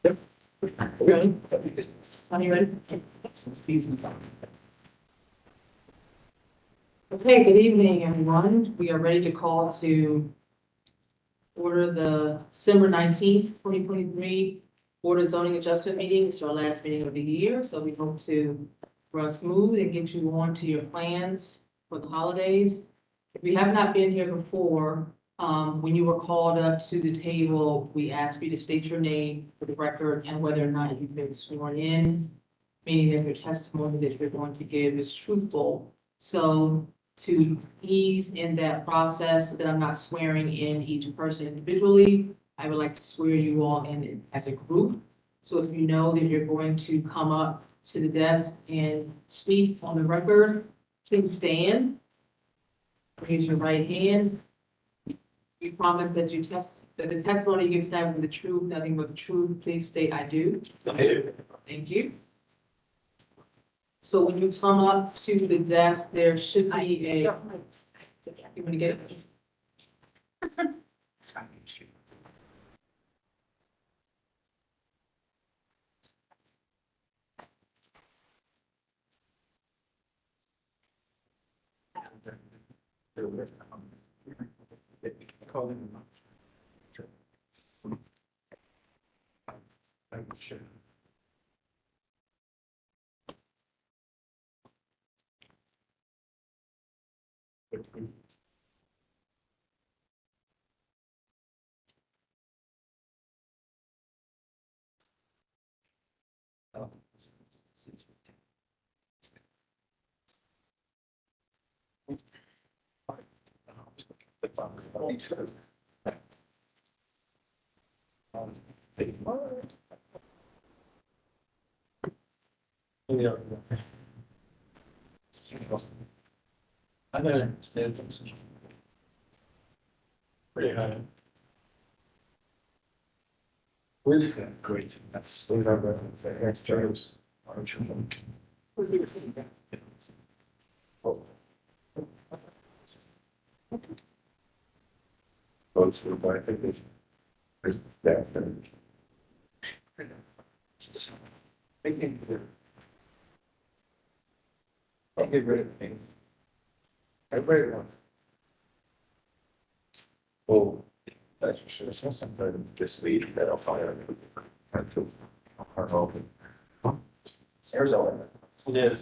Ready? Are you ready? Okay, good evening, everyone. We are ready to call to order the December 19th, 2023 Board of Zoning Adjustment meeting. It's our last meeting of the year, so we hope to run smooth and get you on to your plans for the holidays. If you have not been here before, when you were called up to the table, we asked you to state your name for the record and whether or not you've been sworn in, meaning that your testimony that you're going to give is truthful. So to ease in that process so that I'm not swearing in each person individually, I would like to swear you all in as a group. So if you know that you're going to come up to the desk and speak on the record, please stand. Raise your right hand. You promise that that the testimony you give tonight will be the truth, nothing but the truth. Please state I do. I do. Thank you. So when you come up to the desk, there should be a. You want to get it? I don't understand things. Pretty high. Where's that? Great. That's still number. That's Joe's. Aren't you? Votes for by division. That. I'll get rid of things. Everybody wants. Oh, that's for sure. So sometime this week that I'll fire. Our open. Arizona. Yeah.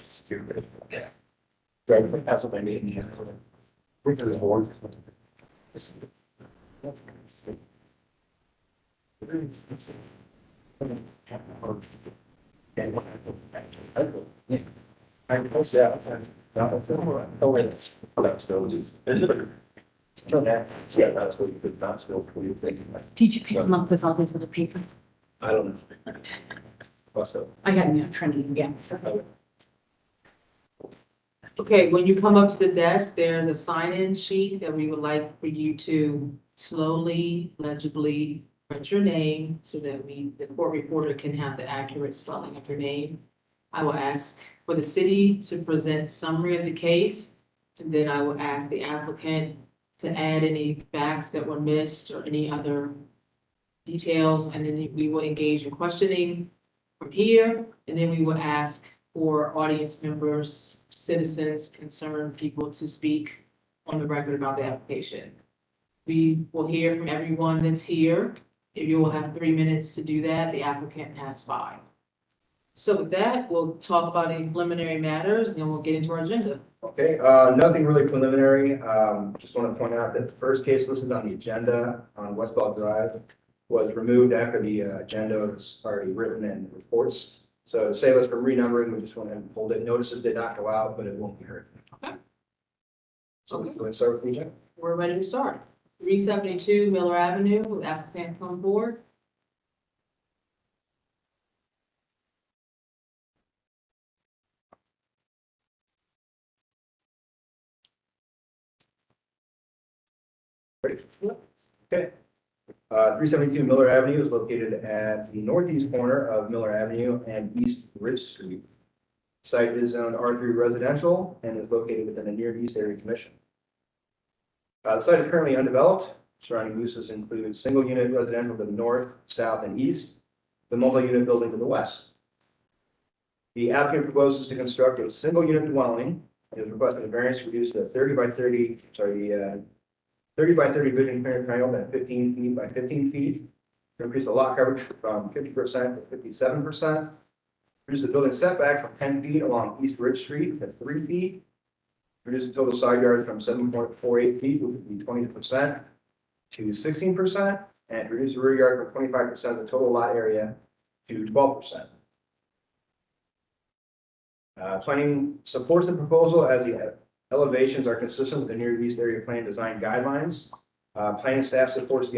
Stupid. Yeah. Driving from Pennsylvania. Bring to the board. I post that. Oh, wait. That's no. Is it? No, that. Yeah, that's what you could not spill for you thinking. Did you pick them up with all those other papers? I don't know. Also. I got them, trending, yeah. Okay, when you come up to the desk, there's a sign-in sheet that we would like for you to slowly, legibly print your name so that the court reporter can have the accurate spelling of your name. I will ask for the city to present summary of the case, and then I will ask the applicant to add any facts that were missed or any other details, and then we will engage in questioning from here, and then we will ask for audience members, citizens, concerned people to speak on the record about the application. We will hear from everyone that's here. If you will have 3 minutes to do that, the applicant has 5. So with that, we'll talk about any preliminary matters, and then we'll get into our agenda. Okay, nothing really preliminary. Just want to point out that the first case listed on the agenda on Westball Drive was removed after the agenda was already written in reports. So to save us from renumbering, we just went ahead and pulled it. Notices did not go out, but it won't be heard. Okay. So we go ahead and start with the agenda. We're ready to start. 372 Miller Avenue with applicant on board. Ready? Okay. 372 Miller Avenue is located at the northeast corner of Miller Avenue and East Ridge Street. Site is zoned R3 residential and is located within the Near East Area Commission. The site is currently undeveloped. Surrounding uses include single unit residential to the north, south, and east, the multi-unit building to the west. The applicant proposes to construct a single-unit dwelling and is requesting a variance to reduce the 30 by 30 vision clearance triangle at 15 feet by 15 feet, to increase the lot coverage from 50% to 57%, reduce the building setback from 10 feet along East Ridge Street to 3 feet, reduce the total side yard from 7.48 feet, which would be 20%, to 16%, and reduce the rear yard from 25% of the total lot area to 12%. Planning supports the proposal as the elevations are consistent with the near east area plan design guidelines. Planning staff supports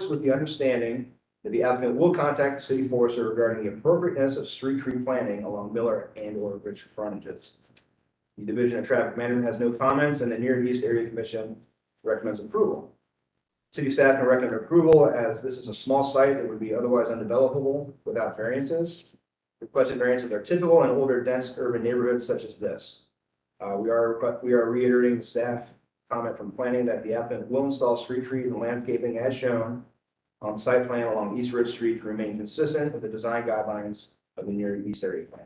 with the understanding that the applicant will contact the city forester regarding the appropriateness of street tree planting along Miller and/or Ridge frontages. The Division of Traffic Management has no comments, and the Near East Area Commission recommends approval. City staff can recommend approval as this is a small site that would be otherwise undevelopable without variances. Requested variances are typical in older, dense urban neighborhoods such as this. We are reiterating the staff comment from planning that the applicant will install street trees and landscaping as shown on the site plan along East Ridge Street to remain consistent with the design guidelines of the Near East Area Plan.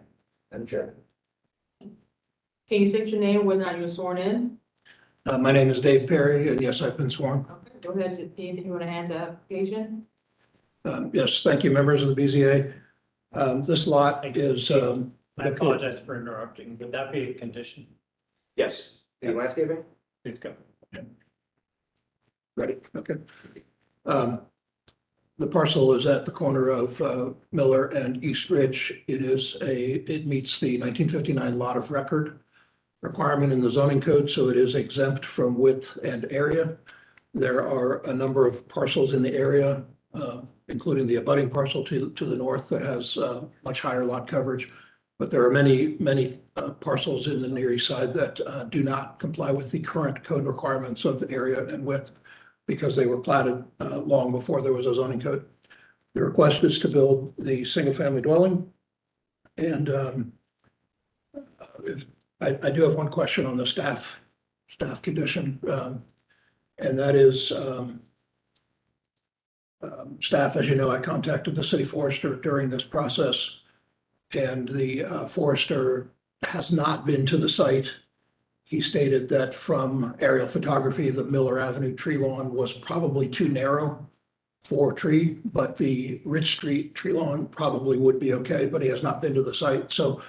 Madam Chair. Can you state your name, whether or not you're sworn in? My name is Dave Perry, and yes, I've been sworn. Okay, go ahead, anything you want to add to the application? Yes, thank you, members of the BZA. This lot is, I apologize for interrupting. Would that be a condition? Yes. The landscaping? Please go. ready, okay. The parcel is at the corner of Miller and East Ridge. It meets the 1959 lot of record requirement in the zoning code, so it is exempt from width and area. There are a number of parcels in the area, including the abutting parcel to the north that has much higher lot coverage. But there are many parcels in the near east side that do not comply with the current code requirements of area and width because they were platted long before there was a zoning code. The request is to build the single-family dwelling. And I do have one question on the staff condition, and that is staff, as you know, I contacted the city forester during this process, and the forester has not been to the site. He stated that from aerial photography, the Miller Avenue tree lawn was probably too narrow for tree, but the Ridge Street tree lawn probably would be okay, but he has not been to the site. So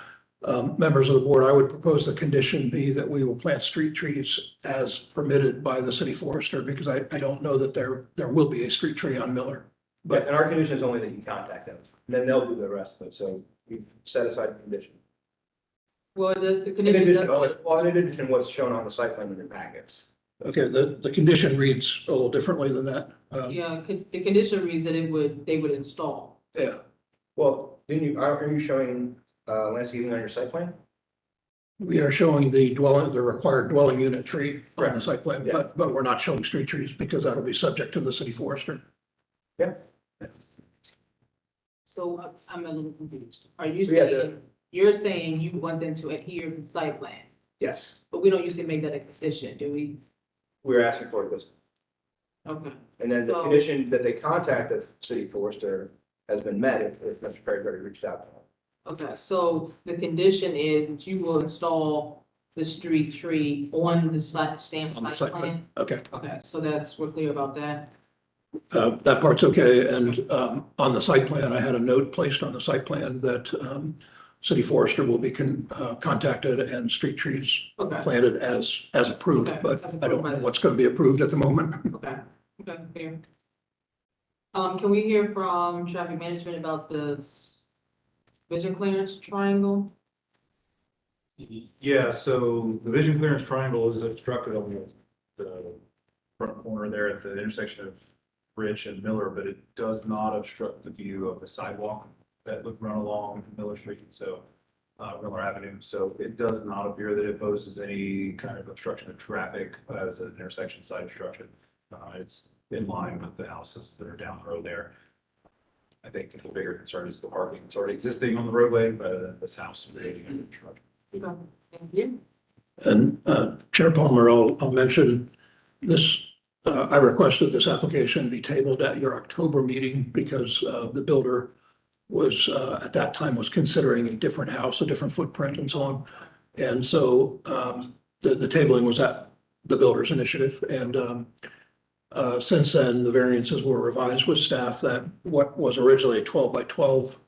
members of the board, I would propose the condition be that we will plant street trees as permitted by the city forester, because I don't know that there will be a street tree on Miller. But and our condition is only that you contact them, and then they'll do the rest of it. So we've satisfied the condition. Well, the In condition, addition, what's shown on the site plan in your packets. Okay, the condition reads a little differently than that. yeah, the condition reads that they would install. Yeah, Well, are you showing landscaping on your site plan? we are showing the required dwelling unit tree on the Correct. site plan, Yeah. but we're not showing street trees because that'll be subject to the city forester. Yeah. So I'm a little confused. Are you Yeah, saying, you're saying you want them to adhere to the site plan, Yes, but we don't usually make that a condition, do we? we're asking for this. Okay. And then the So- condition that they contact the city forester has been met if Mr. Perry's already reached out to them. Okay, so the condition is that you will install the street tree on the stamp On the site site plan? plan. Okay, Okay, so we're clear about that. that part's okay. And on the site plan, I had a note placed on the site plan that city forester will be contacted and street trees Okay, planted as approved, Okay, but as I don't approved by know the- what's going to be approved at the moment. okay, fair. Can we hear from traffic management about this vision clearance triangle? Yeah, so the vision clearance triangle is obstructed on the front corner there at the intersection of Ridge and Miller, but it does not obstruct the view of the sidewalk that would run along Miller Street, so Miller Avenue. So it does not appear that it poses any kind of obstruction of traffic as an intersection side obstruction. It's in line with the houses that are down the road there. I think the bigger concern is the parking that's already existing on the roadway, but this house is creating an obstruction. Okay, thank you. And Chair Palmer, I'll mention this. I requested this application be tabled at your October meeting because the builder was, at that time, was considering a different house, a different footprint and so on. And so the tabling was at the builder's initiative. And since then, the variances were revised with staff that what was originally a 12 by 12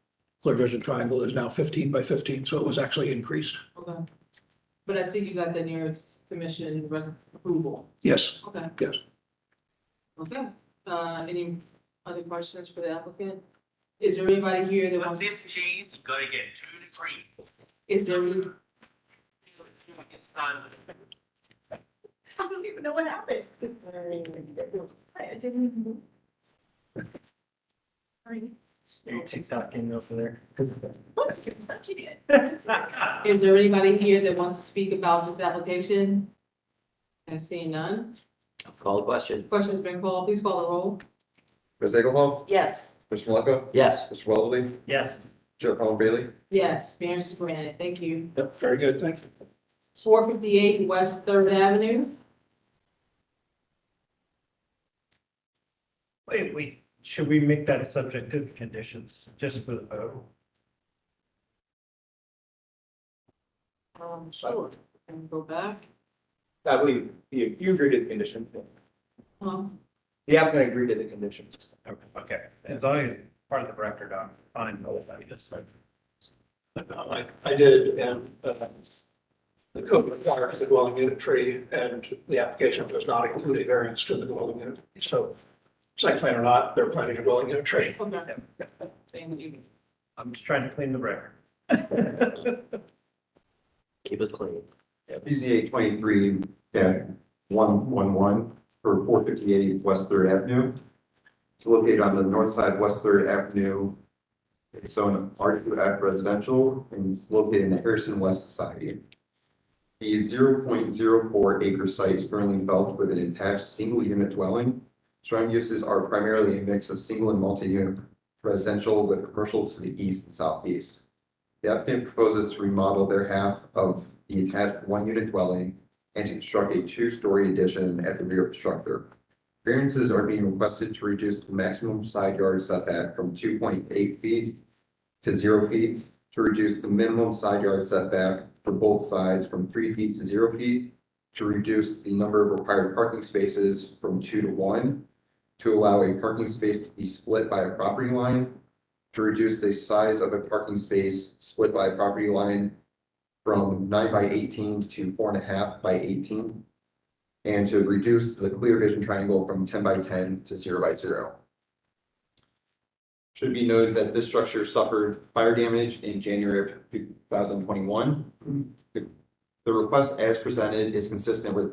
clear vision triangle is now 15 by 15. So it was actually increased. Okay. But I see you got the nearest commission approval. Yes, Okay, yes. okay. Any other questions for the applicant? Is there anybody here that wants? This cheese is gonna get 2 degrees. Is there any? It's done. I don't even know what happened. I didn't even. You're TikToking over there. Touching it. Is there anybody here that wants to speak about this application? I've seen none. Call the question. Question's been called. Please call the roll. Ms. Egelhoff? Yes. Mr. Maleka? Yes. Mr. Weatherly? Yes. Chair Colin Bailey? Yes, variance is granted. Thank you. Yep, very good. Thank you. 458 West Third Avenue. Wait, should we make that subject to the conditions, just for the vote? Sure. And go back. I believe you agreed to the condition. Um, The applicant agreed to the conditions. Okay, as long as part of the record, I'm fine with that. I did, and the code requires the dwelling unit tree, and the application does not include a variance to the dwelling unit. So site plan or not, they're planning a dwelling unit tree. okay. Thank you. I'm just trying to clean the record. Keep it clean. BZA 23-111 for 458 West Third Avenue. It's located on the north side of West Third Avenue. It's zone R2F residential and it's located in the Harrison West Society. The 0.04 acre site is currently developed with an attached single unit dwelling. Surrounding uses are primarily a mix of single and multi-unit residential with commercial to the east and southeast. The applicant proposes to remodel their half of the attached one-unit dwelling and to construct a two-story addition at the rear of the structure. Variances are being requested to reduce the maximum side yard setback from 2.8 feet to 0 feet, to reduce the minimum side yard setback for both sides from 3 feet to 0 feet, to reduce the number of required parking spaces from 2 to 1, to allow a parking space to be split by a property line, to reduce the size of a parking space split by a property line from 9 by 18 to 4.5 by 18, and to reduce the clear vision triangle from 10 by 10 to 0 by 0. Should be noted that this structure suffered fire damage in January of 2021. The request as presented is consistent with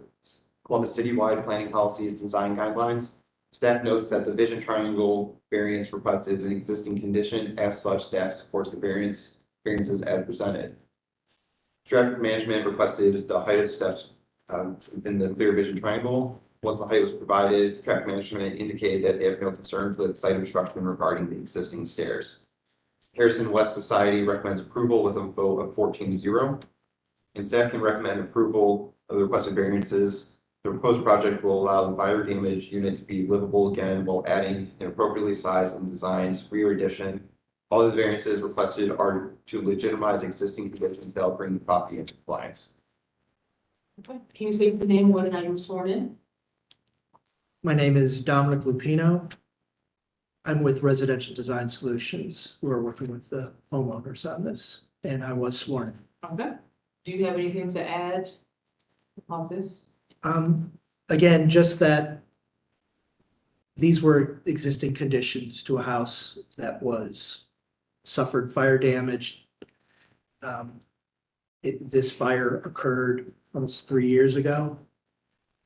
Columbus citywide planning policies design guidelines. Staff notes that the vision triangle variance request is an existing condition. As such, staff supports the variances as presented. Traffic management requested the height of steps within the clear vision triangle. Once the height was provided, traffic management indicated that they have no concerns with site obstruction regarding the existing stairs. Harrison West Society recommends approval with a vote of 14-0. And staff can recommend approval of the requested variances. The proposed project will allow the fire damage unit to be livable again while adding an appropriately sized and designed rear addition. All of the variances requested are to legitimize existing conditions that will bring the property into compliance. Okay. Can you state the name, whether or not you were sworn in? My name is Dominic Lupino. I'm with Residential Design Solutions. We're working with the homeowners on this, and I was sworn in. Okay. Do you have anything to add on this? Again, just that these were existing conditions to a house that was suffered fire damage. This fire occurred almost 3 years ago.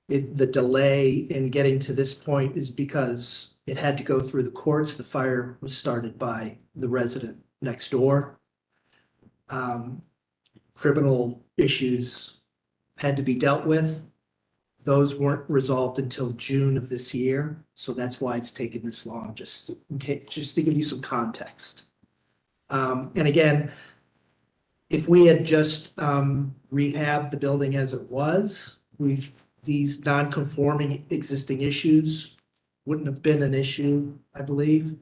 The delay in getting to this point is because it had to go through the courts. The fire was started by the resident next door. Criminal issues had to be dealt with. Those weren't resolved until June of this year. So that's why it's taken this long, just to give you some context. And again, if we had just rehabbed the building as it was, these non-conforming existing issues wouldn't have been an issue, I believe.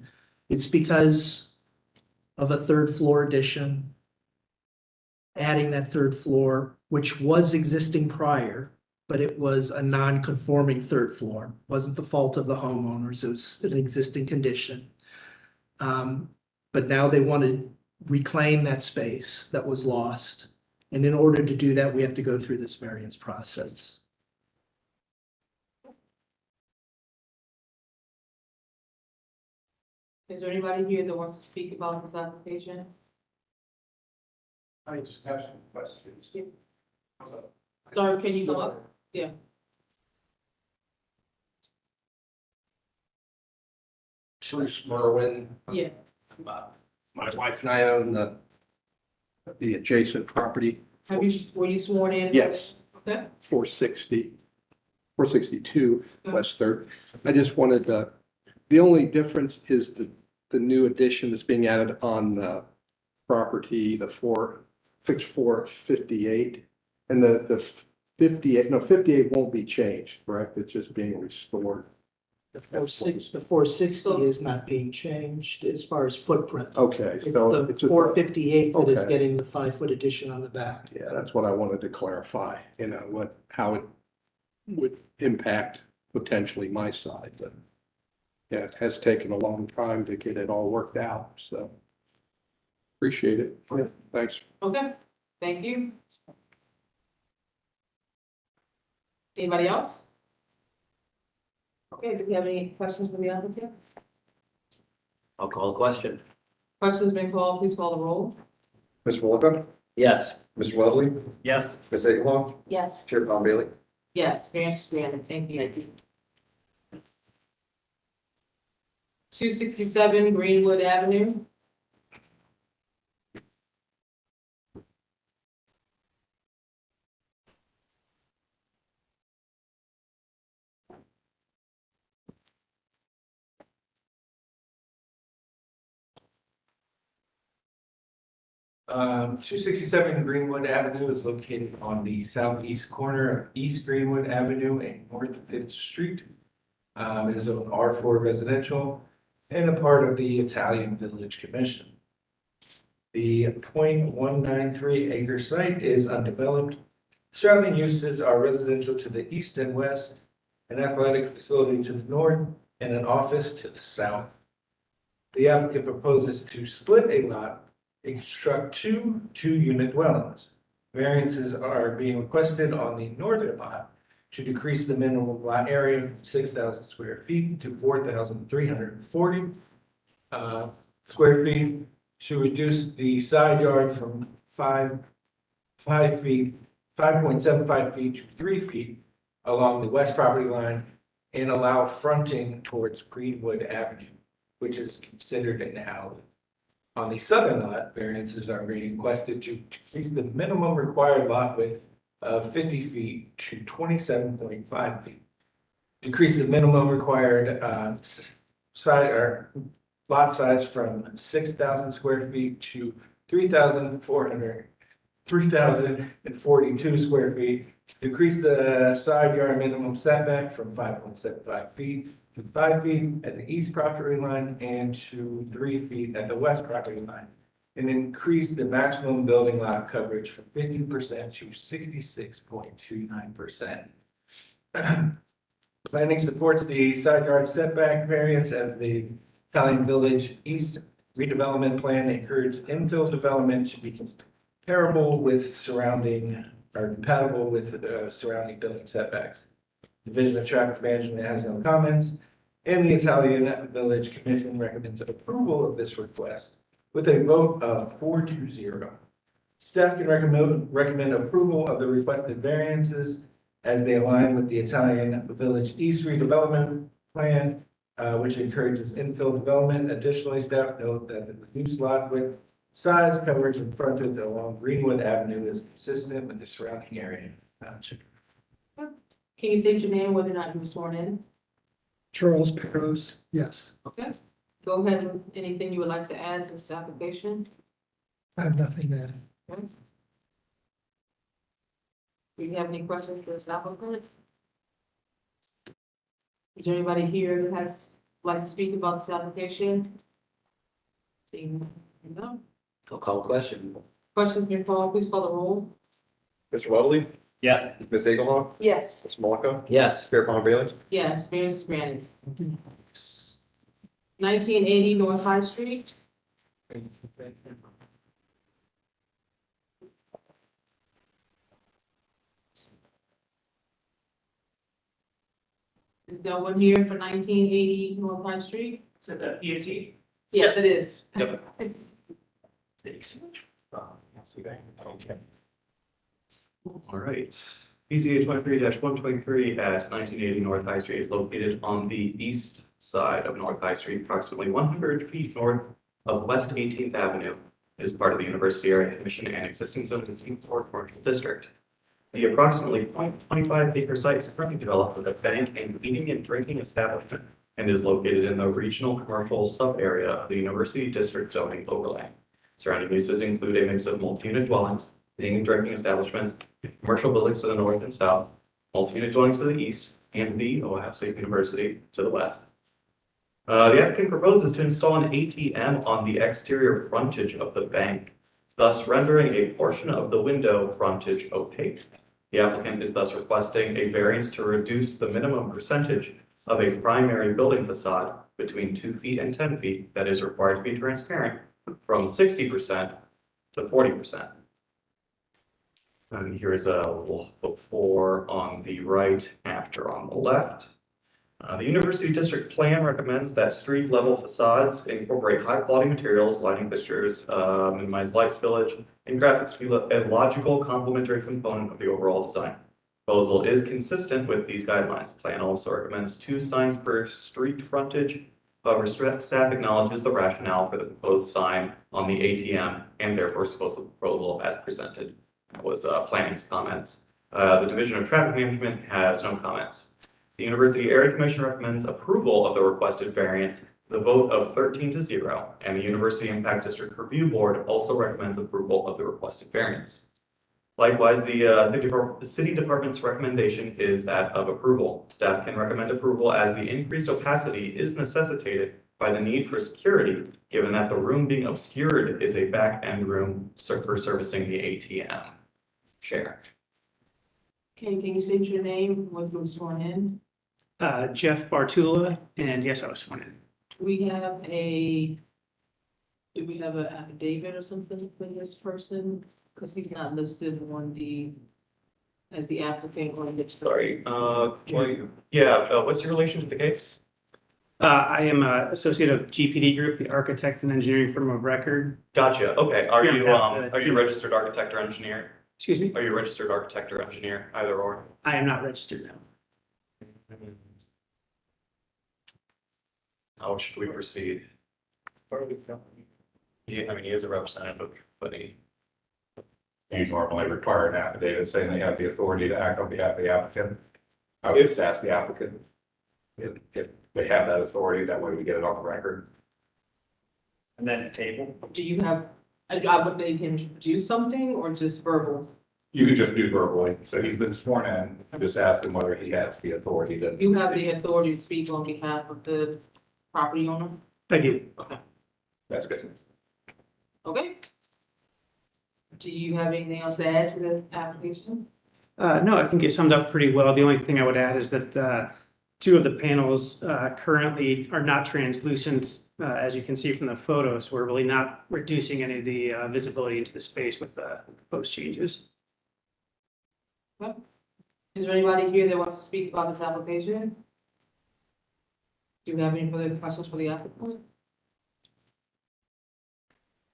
It's because of a third floor addition, adding that third floor, which was existing prior, but it was a non-conforming third floor. Wasn't the fault of the homeowners, it was an existing condition. But now they want to reclaim that space that was lost. And in order to do that, we have to go through this variance process. Is there anybody here that wants to speak about this application? I just have some questions. Sir, can you go up? Yeah. Bruce Merwin. Yeah. My wife and I own the adjacent property, Were you sworn in? Yes. Okay. 462 West Third. I just wanted the only difference is the new addition that's being added on the property, the 458. And the 58 won't be changed, correct? It's just being restored. The 460 is not being changed as far as footprint. Okay, It's so the it's just, 458 that is Okay. getting the 5-foot addition on the back. yeah, that's what I wanted to clarify, how it would impact potentially my side, but yeah, it has taken a long time to get it all worked out, so appreciate it. Thanks. Okay, thank you. Anybody else? Okay, do we have any questions for the applicant? I'll call the question. Question's been called, please call the roll. Mr. Wolcott? Yes. Mr. Wesley? Yes. Ms. Egelhoff? Yes. Chair Tom Bailey? Yes, variance is granted, thank you. 267 Greenwood Avenue. Two 267 Greenwood Avenue is located on the southeast corner of East Greenwood Avenue and North Fifth Street. It is an R4 residential and a part of the Italian Village Commission. The 0.193 acre site is undeveloped. Surrounding uses are residential to the east and west, an athletic facility to the north, and an office to the south. The applicant proposes to split a lot and construct two-unit dwellings. Variances are being requested on the northern lot to decrease the minimum lot area from 6,000 square feet to 4,340 square feet, to reduce the side yard from 5.75 feet to 3 feet along the west property line, and allow fronting towards Greenwood Avenue, which is considered an alley. On the southern lot, variances are being requested to decrease the minimum required lot width of 50 feet to 27.5 feet. Decrease the minimum required lot size from 6,000 square feet to 3,042 square feet. Decrease the side yard minimum setback from 5.75 feet to 5 feet at the east property line and to 3 feet at the west property line, and increase the maximum building lot coverage from 50% to 66.29%. Planning supports the side yard setback variance as the Italian Village East redevelopment plan encourages infill development to be comparable with compatible with surrounding building setbacks. Division of Traffic Management has no comments, and the Italian Village Commission recommends approval of this request with a vote of 4-0. Staff can recommend approval of the requested variances as they align with the Italian Village East redevelopment plan, which encourages infill development. Additionally, staff note that the reduced lot width, size, coverage, and frontage along Greenwood Avenue is consistent with the surrounding area. Can you state your name, whether or not you were sworn in? Charles Peros, yes. Okay, go ahead with anything you would like to add to this application. I have nothing to add. Do you have any questions for this applicant? Is there anybody here who has like to speak about this application? Seeing No. I'll call the question. Questions been called, please call the roll. Mr. Weatherly, Yes. Ms. Eaglehawk, Yes. Mr. Malika, Yes. Chair Plummer Bailey. Yes, variance is granted. 1980 North High Street. Is no one here for 1980 North High Street? Is it the PAT? Yes, it is. Yep. Thanks. See that? Okay. All right, PZA 23-123 at 1980 North High Street is located on the east side of North High Street, approximately 100 feet north of West 18th Avenue. It is part of the University Area Commission and existing zone commercial district. The approximately 0.25 acre site is currently developed with a bank and eating and drinking establishment and is located in the regional commercial sub-area of the University District zoning overlay. Surrounding uses include a mix of multi-unit dwellings, eating and drinking establishments, commercial buildings to the north and south, multi-unit dwellings to the east, and the Ohio State University to the west. The applicant proposes to install an ATM on the exterior frontage of the bank, thus rendering a portion of the window frontage opaque. The applicant is thus requesting a variance to reduce the minimum percentage of a primary building facade between 2 feet and 10 feet that is required to be transparent from 60% to 40%. And here's a before on the right, after on the left. The University District Plan recommends that street level facades incorporate high quality materials, lighting fixtures, minimize light spillage, and graphics be a logical complementary component of the overall design. Proposal is consistent with these guidelines. Plan also recommends 2 signs per street frontage. However, staff acknowledges the rationale for the proposed sign on the ATM and therefore supports the proposal as presented. That was planning's comments. The Division of Traffic Management has no comments. The University Area Commission recommends approval of the requested variance, the vote of 13-0, and the University Impact District Review Board also recommends approval of the requested variance. Likewise, the City Department's recommendation is that of approval. Staff can recommend approval as the increased opacity is necessitated by the need for security, given that the room being obscured is a back-end room for servicing the ATM. Chair. Okay, can you state your name, when you were sworn in? Jeff Bartula, and yes, I was sworn in. Do we have an affidavit or something for this person? Because he's not listed on as the applicant or the. Sorry, what's your relation to the case? I am an associate of GPD Group, the architect and engineering firm of record. Gotcha, okay, are Yeah, you yeah. a registered architect or engineer? Excuse me? Are you a registered architect or engineer, either or? I am not registered now. How should we proceed? Yeah, I mean, he is a representative, but he. You normally require an affidavit saying they have the authority to act on behalf of the applicant. I would just ask the applicant if they have that authority, that way we get it on the record. And then a table. Do you have, I would they can do something or just verbal? You can just do verbally, so he's been sworn in, just ask him whether he has the authority to. You have the authority to speak on behalf of the property owner? I do. That's good. Okay. Do you have anything else to add to the application? No, I think you summed up pretty well. The only thing I would add is that 2 of the panels currently are not translucent, as you can see from the photos. We're really not reducing any of the visibility into the space with the proposed changes. Okay. Is there anybody here that wants to speak about this application? Do you have any further questions for the applicant?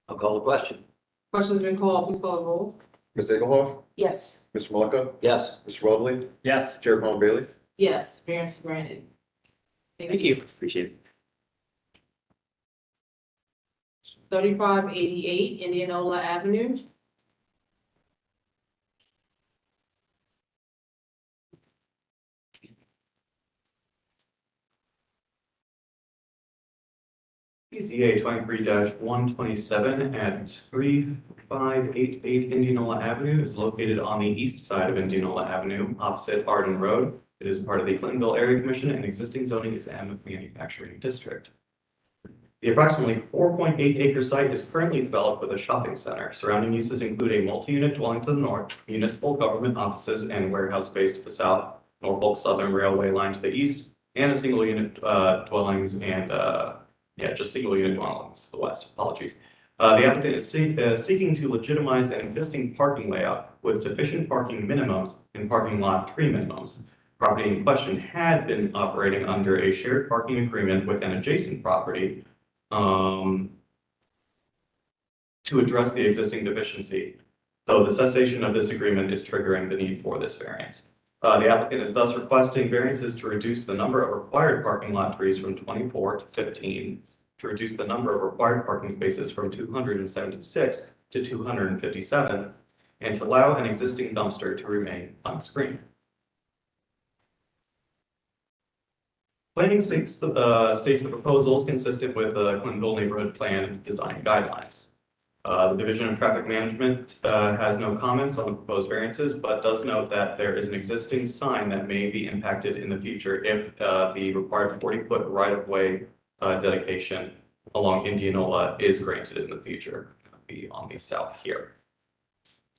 I'll call the question. Questions been called, please call the roll. Ms. Eaglehawk, Yes. Mr. Malika, Yes. Mr. Weatherly, Yes. Chair Plummer Bailey. Yes, variance granted. Thank you. Appreciate it. 3588 Indianola Avenue. PZA 23-127 at 3588 Indianola Avenue is located on the east side of Indianola Avenue, opposite Arden Road. It is part of the Clintonville Area Commission and existing zoning is M Manufacturing District. The approximately 4.8 acre site is currently developed with a shopping center. Surrounding uses include a multi-unit dwelling to the north, municipal government offices and warehouse space to the south, Norfolk Southern Railway line to the east, and a single unit dwellings and just single unit dwellings to the west. Apologies. The applicant is seeking to legitimize an existing parking layout with deficient parking minimums and parking lot tree minimums. Property in question had been operating under a shared parking agreement with an adjacent property to address the existing deficiency, though the cessation of this agreement is triggering the need for this variance. The applicant is thus requesting variances to reduce the number of required parking lot trees from 24 to 15, to reduce the number of required parking spaces from 276 to 257, and to allow an existing dumpster to remain unscreened. Planning states the proposal is consistent with the Clintonville Neighborhood Plan design guidelines. The Division of Traffic Management has no comments on the proposed variances, but does note that there is an existing sign that may be impacted in the future if the required 40-foot right-of-way dedication along Indianola is granted in the future. It'll be on the south here.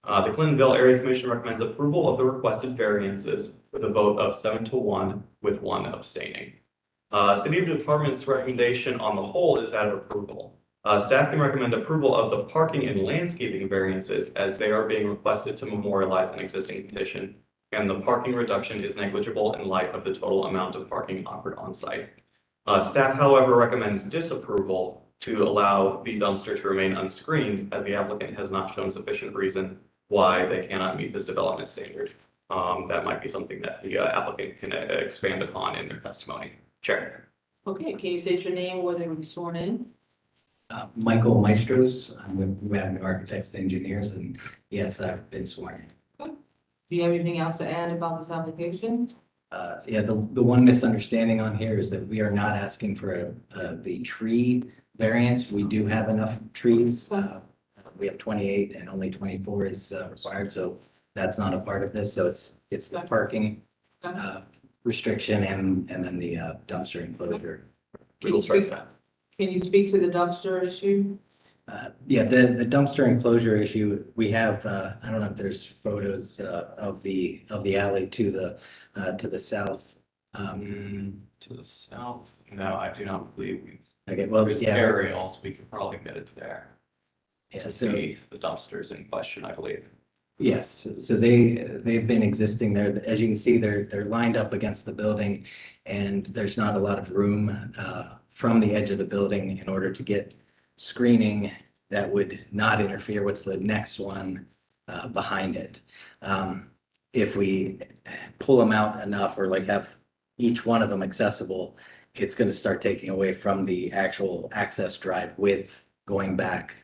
The Clintonville Area Commission recommends approval of the requested variances with a vote of 7-1 with 1 abstaining. City Department's recommendation on the whole is that of approval. Staff can recommend approval of the parking and landscaping variances as they are being requested to memorialize an existing condition, and the parking reduction is negligible in light of the total amount of parking offered on site. Staff, however, recommends disapproval to allow the dumpster to remain unscreened as the applicant has not shown sufficient reason why they cannot meet this development standard. That might be something that the applicant can expand upon in their testimony. Chair. Okay, can you state your name, whether you were sworn in? Michael Maestros, I'm with New Avenue Architects and Engineers, and yes, I've been sworn. Do you have anything else to add about this application? Yeah, the one misunderstanding on here is that we are not asking for the tree variance. We do have enough trees. We have 28 and only 24 is required, so that's not a part of this. So it's the parking restriction and then the dumpster enclosure. Can you speak to the dumpster issue? Yeah, the dumpster enclosure issue, we have, I don't know if there's photos of the alley to the south. To the south? No, I do not believe we. Okay, well, There's yeah. aerials, we could probably get it there. Yeah, To so, see the dumpsters in question, I believe. yes, so they've been existing there. As you can see, they're lined up against the building, and there's not a lot of room from the edge of the building in order to get screening that would not interfere with the next one behind it. If we pull them out enough or like have each one of them accessible, it's going to start taking away from the actual access drive width going back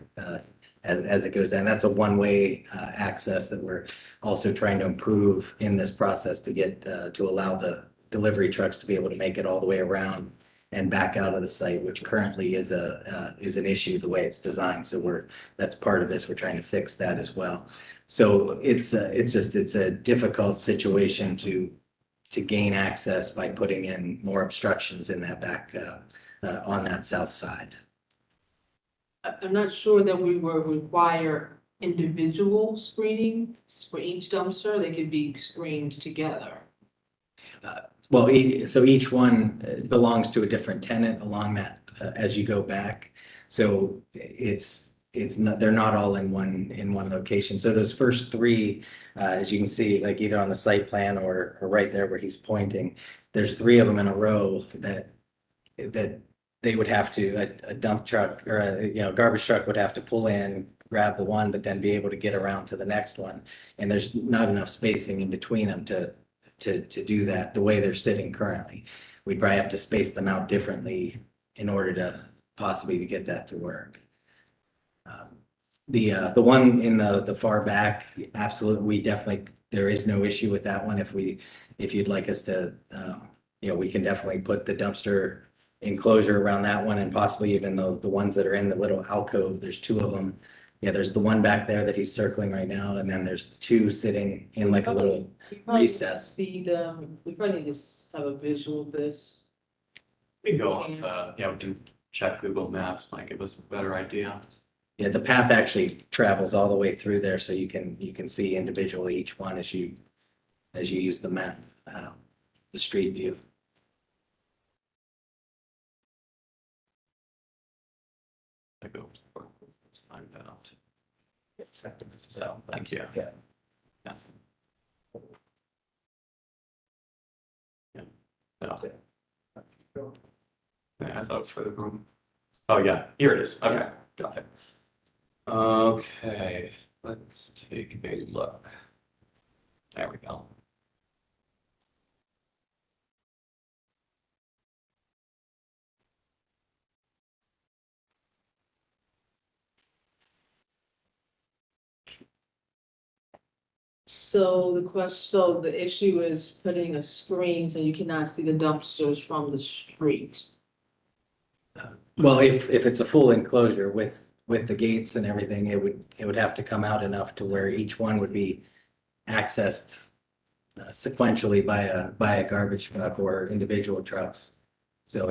as it goes down. That's a one-way access that we're also trying to improve in this process to get to allow the delivery trucks to be able to make it all the way around and back out of the site, which currently is an issue the way it's designed. So that's part of this. We're trying to fix that as well. So it's a difficult situation to gain access by putting in more obstructions in that back on that south side. I'm not sure that we will require individual screening for each dumpster. They could be screened together. Well, so each one belongs to a different tenant along that as you go back. So they're not all in one location. So those first three, as you can see, like either on the site plan or right there where he's pointing, there's 3 of them in a row that they would have to, a dump truck or a garbage truck would have to pull in, grab the one, but then be able to get around to the next one. And there's not enough spacing in between them to do that the way they're sitting currently. We'd probably have to space them out differently in order to possibly get that to work. The one in the far back, absolutely, there is no issue with that one. If you'd like us to, we can definitely put the dumpster enclosure around that one, and possibly even the ones that are in the little alcove. There's 2 of them. Yeah, there's the one back there that he's circling right now, and then there's 2 sitting in like a little recess. We probably need to have a visual of this. We can go on, we can check Google Maps, might give us a better idea. Yeah, the path actually travels all the way through there, so you can see individually each one as you use the map, the street view. Let's find out. So, thank you. Yeah. Yeah. Yeah. Yeah, I thought it was for the room. Oh, yeah, here it is. Okay, got it. Okay, let's take a look. There we go. So so the issue is putting a screen so you cannot see the dumpsters from the street. Well, if it's a full enclosure with the gates and everything, it would have to come out enough to where each one would be accessed sequentially by a garbage truck or individual trucks. So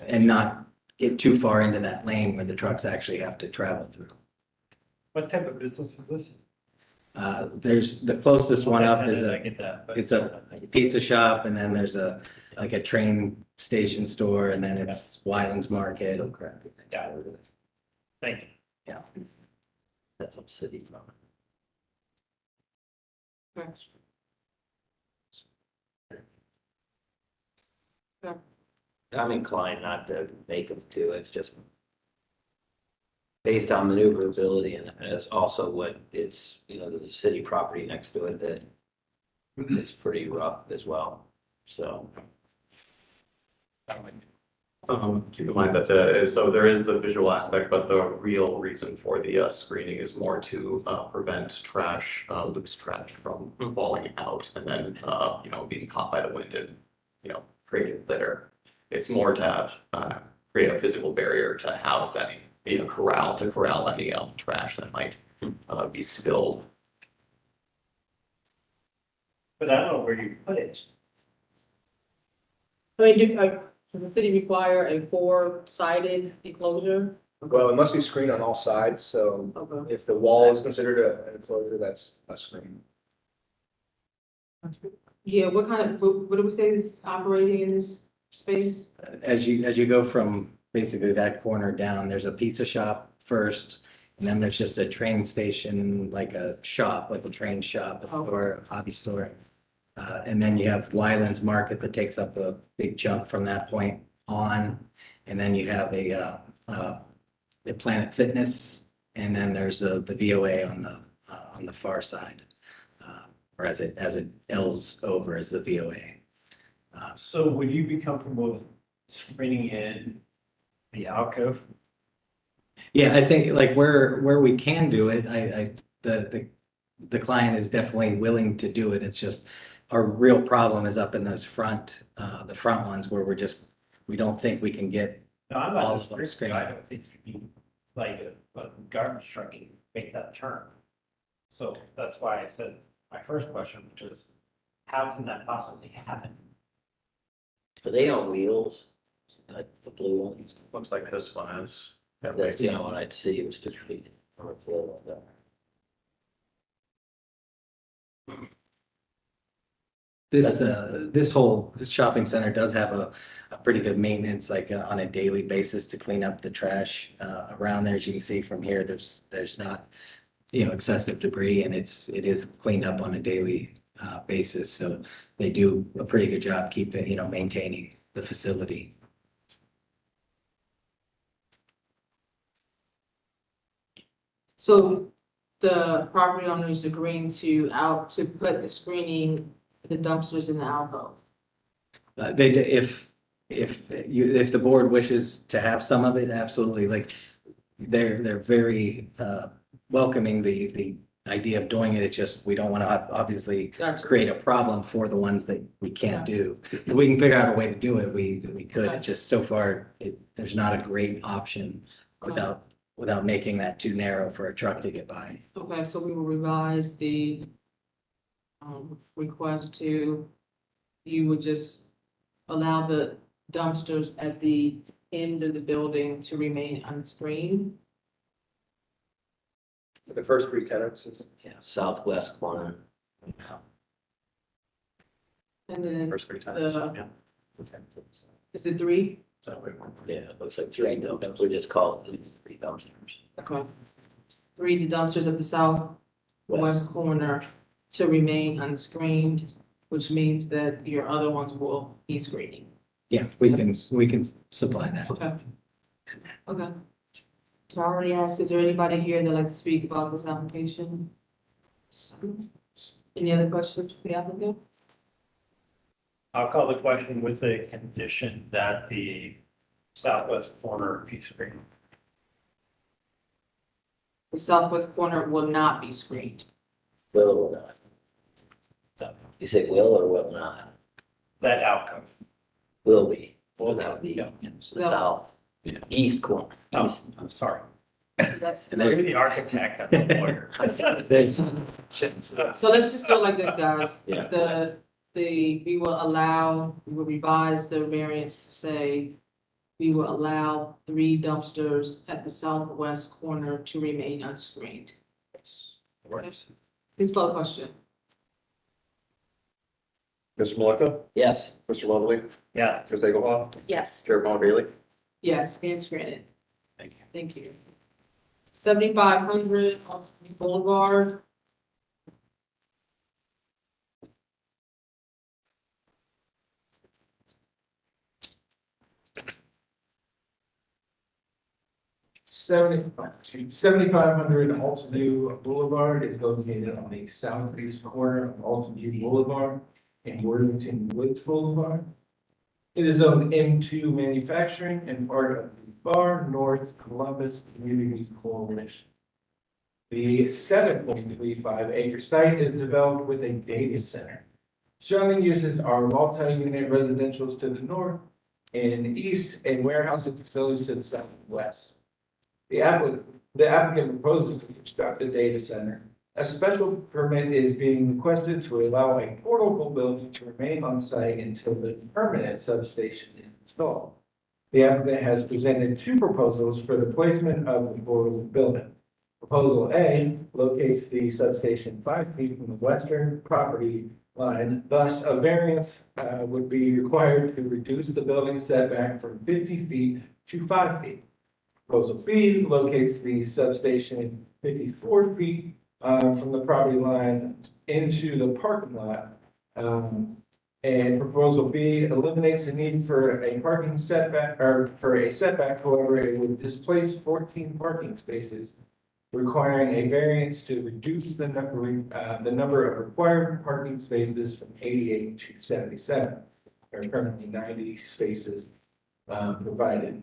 and not get too far into that lane where the trucks actually have to travel through. What type of business is this? There's the closest one up is I get that, but- it's a pizza shop, and then there's like a train station store, and then it's Wyland's Market. Yeah. Thank you. Yeah. That's what city from. Correct. I'm inclined not to make them two, it's just based on maneuverability and it's also what it's, the city property next to it that is pretty rough as well, so. Keep in mind that, so there is the visual aspect, but the real reason for the screening is more to prevent trash, loose trash from falling out and then, being caught by the wind and, creating litter. It's more to create a physical barrier to house any, corral any trash that might be spilled. But I don't know where you put it. I mean, does the city require a four-sided enclosure? Well, it must be screened on all sides, so Okay. if the wall is considered an enclosure, that's a screen. Yeah, what do we say is operating in this space? As you go from basically that corner down, there's a pizza shop first, and then there's just a train station, like a shop, like a train shop or a hobby store. And then you have Wyland's Market that takes up a big chunk from that point on. And then you have the Planet Fitness, and then there's the VOA on the far side. Or as it elves over as the VOA. So would you be comfortable with screening in the alcove? Yeah, I think like where we can do it, the client is definitely willing to do it. It's just our real problem is up in those the front ones where we don't think we can get No, I'm all not of them disagreeing. screened. I don't think you need like a garbage truck can make that turn. So that's why I said my first question, which is, how can that possibly happen? Are they on wheels? Like the blue ones? Looks like this one is. That's the only one I'd see was to be on a floor like that. This whole shopping center does have a pretty good maintenance, like on a daily basis to clean up the trash around there. As you can see from here, there's not, excessive debris, and it is cleaned up on a daily basis. So they do a pretty good job keeping, maintaining the facility. So the property owner is agreeing to put the screening, the dumpsters in the alcove. If the board wishes to have some of it, absolutely. Like they're very welcoming the idea of doing it. It's just we don't want to obviously Gotcha. create a problem for the ones that we can't do. If we can figure out a way to do it, we could. It's just so far there's not a great option without making that too narrow for a truck to get by. Okay, so we will revise the request you would just allow the dumpsters at the end of the building to remain unscreened. The first three tenants is Southwest corner. And then First three times, the- yeah. is it three? So we want Yeah, it looks like three dumpsters. We just call it three dumpsters. Okay. Three, the dumpsters at the southwest corner to remain unscreened, which means that your other ones will be screening. Yeah, we can supply that. Okay. Okay. So I already asked, is there anybody here that'd like to speak about this application? Any other questions for the applicant? I'll call the question with the condition that the southwest corner be screened. The southwest corner will not be screened. Will or not? So You say will or will not? that alcove. Will be. Will That be, be yeah. the south, Yeah. east corner. Oh, East. I'm sorry. That's, And Maybe the architect, I'm the lawyer. There's. so let's just do it like this, guys. Yeah. We will revise the variance to say we will allow three dumpsters at the southwest corner to remain unscreened. Works. Please call the question. Mr. Malika, Yes. Mr. Lovely, Yeah, Ms. Egelhoff, Yes. Chair Paul Bailey. Yes, variance granted. Thank you. Thank you. 7500 on Boulevard. Seventy-five hundred Altview Boulevard is located on the southeast corner of Altview Boulevard and Worthington Woods Boulevard. It is zoned M2 manufacturing and part of the Far North Columbus Communities Coalition. The 7.35 acre site is developed with a data center. Surrounding uses are multi-unit residentials to the north and east and warehousing facilities to the south and west. The applicant proposes to construct a data center. A special permit is being requested to allow a portable building to remain on site until the permanent substation is installed. The applicant has presented two proposals for the placement of the portable building. Proposal A locates the substation 5 feet from the western property line, thus a variance would be required to reduce the building setback from 50 feet to 5 feet. Proposal B locates the substation 54 feet from the property line into the parking lot. And proposal B eliminates the need for a parking setback, or for a setback, however, it would displace 14 parking spaces, requiring a variance to reduce the number of required parking spaces from 88 to 77. There are currently 90 spaces provided.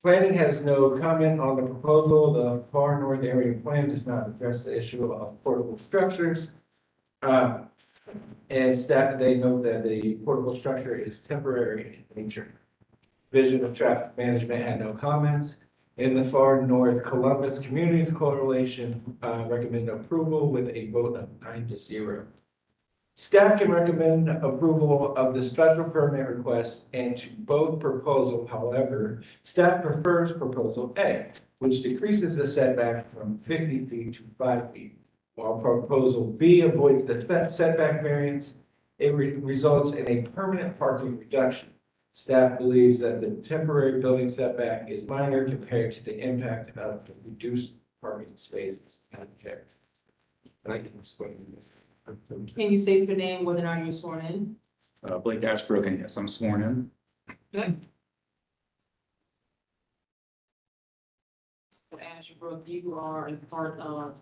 Planning has no comment on the proposal. The far north area plan does not address the issue of portable structures. And staff, they note that the portable structure is temporary in nature. Division of Traffic Management had no comments. In the far north Columbus Communities Coalition recommend approval with a vote of 9-0. Staff can recommend approval of the special permit request and to both proposal. However, staff prefers proposal A, which decreases the setback from 50 feet to 5 feet. While proposal B avoids the setback variance, it results in a permanent parking reduction. Staff believes that the temporary building setback is minor compared to the impact of the reduced parking spaces. And I can explain. Can you state your name, whether or not you're sworn in? Blake Ashbrook, and yes, I'm sworn in. Good. Ashbrook, you are a part of,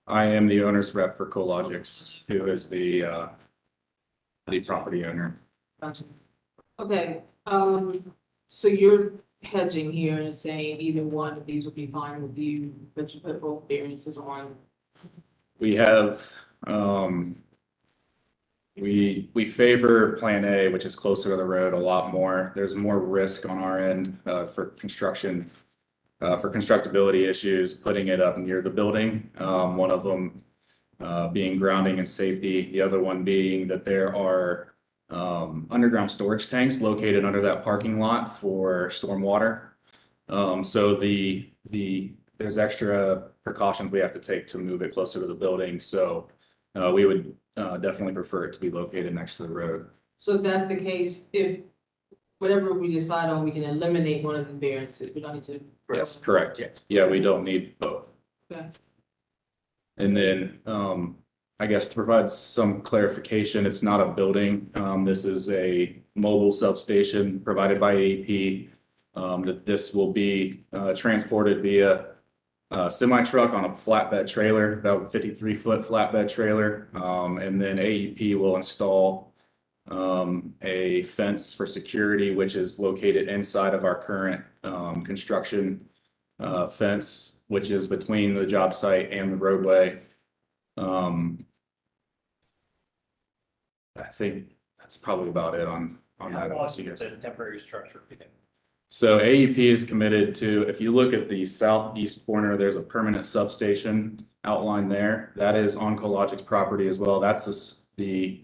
I am the owner's rep for Cologix, who is the property owner. gotcha. Okay, so you're hedging here and saying either one of these would be fine with you, but you put both variances on. We have, we favor Plan A, which is closer to the road a lot more. There's more risk on our end for construction, for constructability issues, putting it up near the building. One of them being grounding and safety, the other one being that there are underground storage tanks located under that parking lot for stormwater. So there's extra precautions we have to take to move it closer to the building. So we would definitely prefer it to be located next to the road. So if that's the case, if whatever we decide on, we can eliminate one of the variances, we don't need to. Yes, correct. Yes. Yeah, we don't need both. Okay. And then, I guess to provide some clarification, it's not a building. This is a mobile substation provided by AEP. That this will be transported via semi truck on a flatbed trailer, about 53-foot flatbed trailer. And then AEP will install a fence for security, which is located inside of our current construction fence, which is between the job site and the roadway. I think that's probably about it on that. Unless you guys. The temporary structure. So AEP is committed to, if you look at the southeast corner, there's a permanent substation outlined there. That is on Cologic's property as well. That's the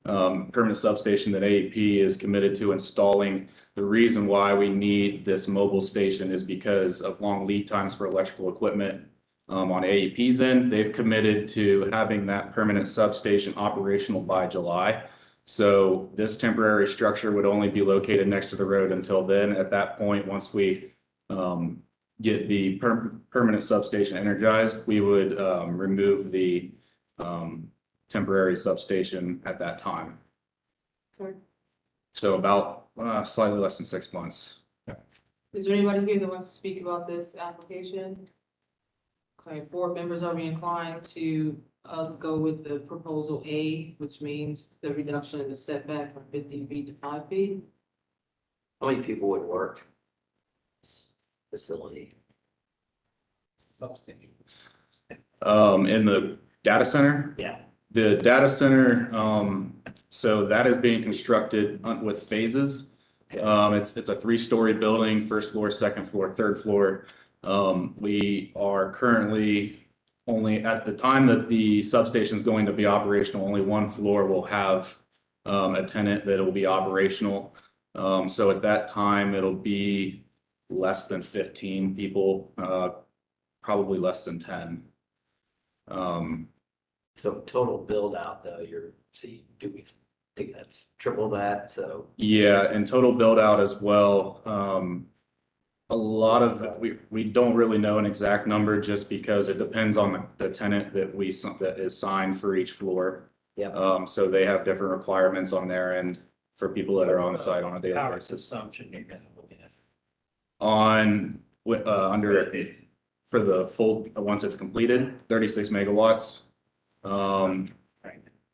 permanent substation that AEP is committed to installing. The reason why we need this mobile station is because of long lead times for electrical equipment. On AEP's end, they've committed to having that permanent substation operational by July. So this temporary structure would only be located next to the road until then. At that point, once we get the permanent substation energized, we would remove the temporary substation at that time. Okay. So about slightly less than 6 months. Is there anybody here that wants to speak about this application? Okay, board members, are we inclined to go with the proposal A, which means the reduction in the setback from 50 feet to 5 feet? How many people would work? Facility. Substation. In the data center? Yeah. The data center, so that is being constructed with phases. It's a 3-story building, first floor, second floor, third floor. We are currently only at the time that the substation is going to be operational, only one floor will have a tenant that will be operational. So at that time, it'll be less than 15 people, probably less than 10. So total build out though, do we think that's triple that? So Yeah, and total build out as well. A lot of, we don't really know an exact number just because it depends on the tenant that is signed for each floor. yeah. So they have different requirements on their end for people that are on site on a daily Power basis. consumption you're gonna look at. On, under, for the full, once it's completed, 36 megawatts.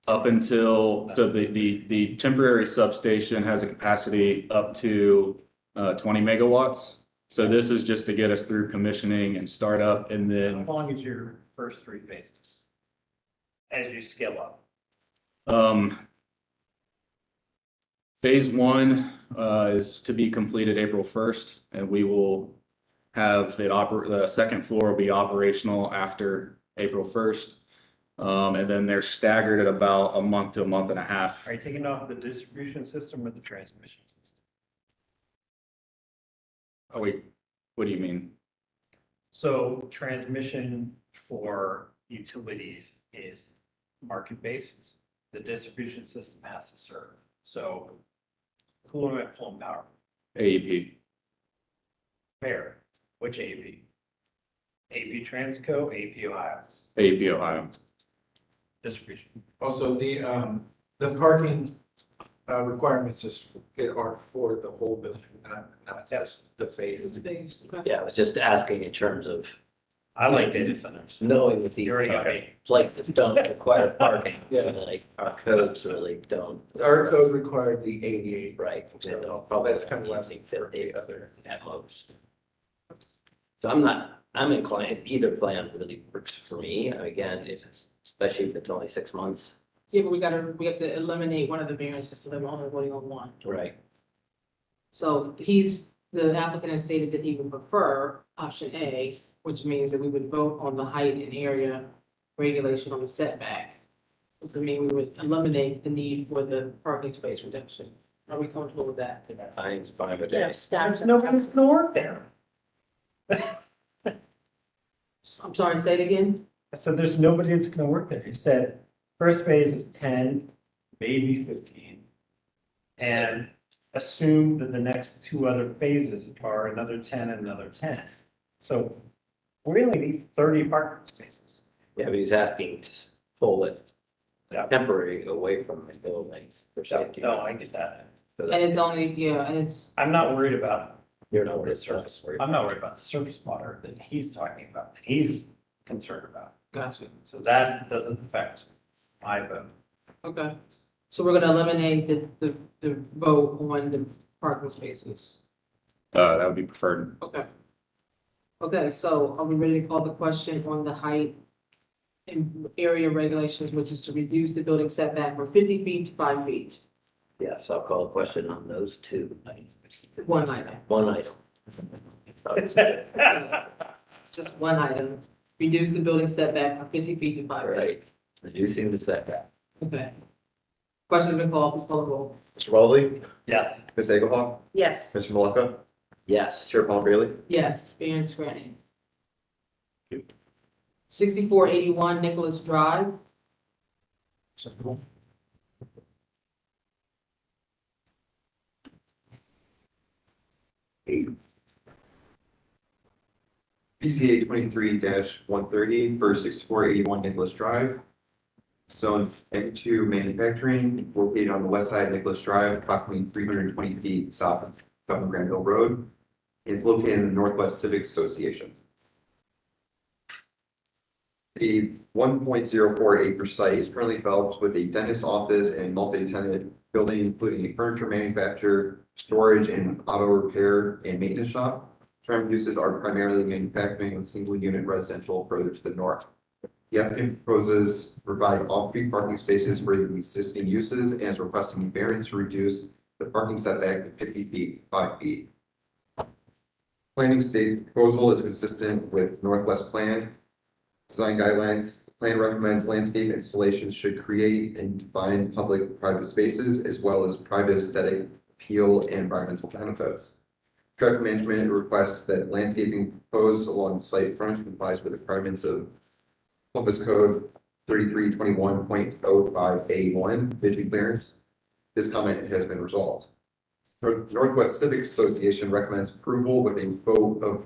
Up until, so the temporary substation has a capacity up to 20 megawatts. So this is just to get us through commissioning and startup, and How then long is your first 3 phases? As you scale up? phase 1 is to be completed April 1st, and we will have it the second floor will be operational after April 1st. And then they're staggered at about a month to a month and a half. Are you taking off the distribution system or the transmission system? Oh, wait, what do you mean? So transmission for utilities is market-based. The distribution system has to serve. So who am I pulling power? AEP. Fair. Which AEP? AEP Transco, AEP Ohio. AEP Ohio. Distribution. Also, the parking requirements are for the whole building, not just the phases. Yeah, I was just asking in terms of I like data centers. knowing that the You already got me. like don't require parking. Yeah. Like our codes really don't. Our code required the 88. Right. Probably that's kind of less using for 50 the other. at most. So I'm inclined, either plan really works for me. Again, especially if it's only 6 months. Yeah, but we have to eliminate one of the variances, so they're only voting on one. Right. So the applicant has stated that he would prefer option A, which means that we would vote on the height and area regulation on the setback. I mean, we would eliminate the need for the parking space reduction. Are we comfortable with that? I'm fine with Yeah, that. staff. Nobody's gonna work there. I'm sorry, say it again? I said, there's nobody that's gonna work there. He said, first phase is 10, maybe 15. And assume that the next two other phases are another 10 and another 10. So we only need 30 parking spaces. Yeah, but he's asking to pull it Yeah. temporary away from the buildings for safety. No, I get that. So And that it's only, yeah, and it's, I'm not worried about You're not worried the surface. I'm not worried about the surface water that he's talking about, that he's concerned about. gotcha, So that doesn't affect my vote. okay. So we're gonna eliminate the vote on the parking spaces. That would be preferred. Okay. Okay, so are we ready to call the question on the height and area regulations, which is to reduce the building setback from 50 feet to 5 feet? Yes, I'll call a question on those two. One item, One item. just one item. Reduce the building setback from 50 feet to 5 feet. Right, reducing the setback. Okay. Question's been called, please call the roll. Mr. Weatherly, Yes. Ms. Egelhoff, Yes. Mr. Maleka, Yes. Chair Paul Bailey. Yes, variance granted. 6481 Nicholas Drive. PCA 23-130 for 6481 Nicholas Drive. Zone M2 manufacturing located on the west side of Nicholas Drive, approximately 320 feet south of Governor Granville Road. It's located in the Northwest Civic Association. The 1.04 acre site is currently developed with a dentist office and multi-tenant building, including a furniture manufacturer, storage and auto repair and maintenance shop. Term uses are primarily manufacturing with single unit residential further to the north. The applicant proposes to provide off-street parking spaces for the existing uses and is requesting variance to reduce the parking setback to 50 feet, 5 feet. Planning states the proposal is consistent with Northwest Plan design guidelines. The plan recommends landscape installations should create and define public-private spaces as well as private aesthetic appeal and environmental benefits. Traffic management requests that landscaping proposed along the site frontage complies with requirements of Columbus Code 3321.05A1 vision clearance. This comment has been resolved. Northwest Civic Association recommends approval with a vote of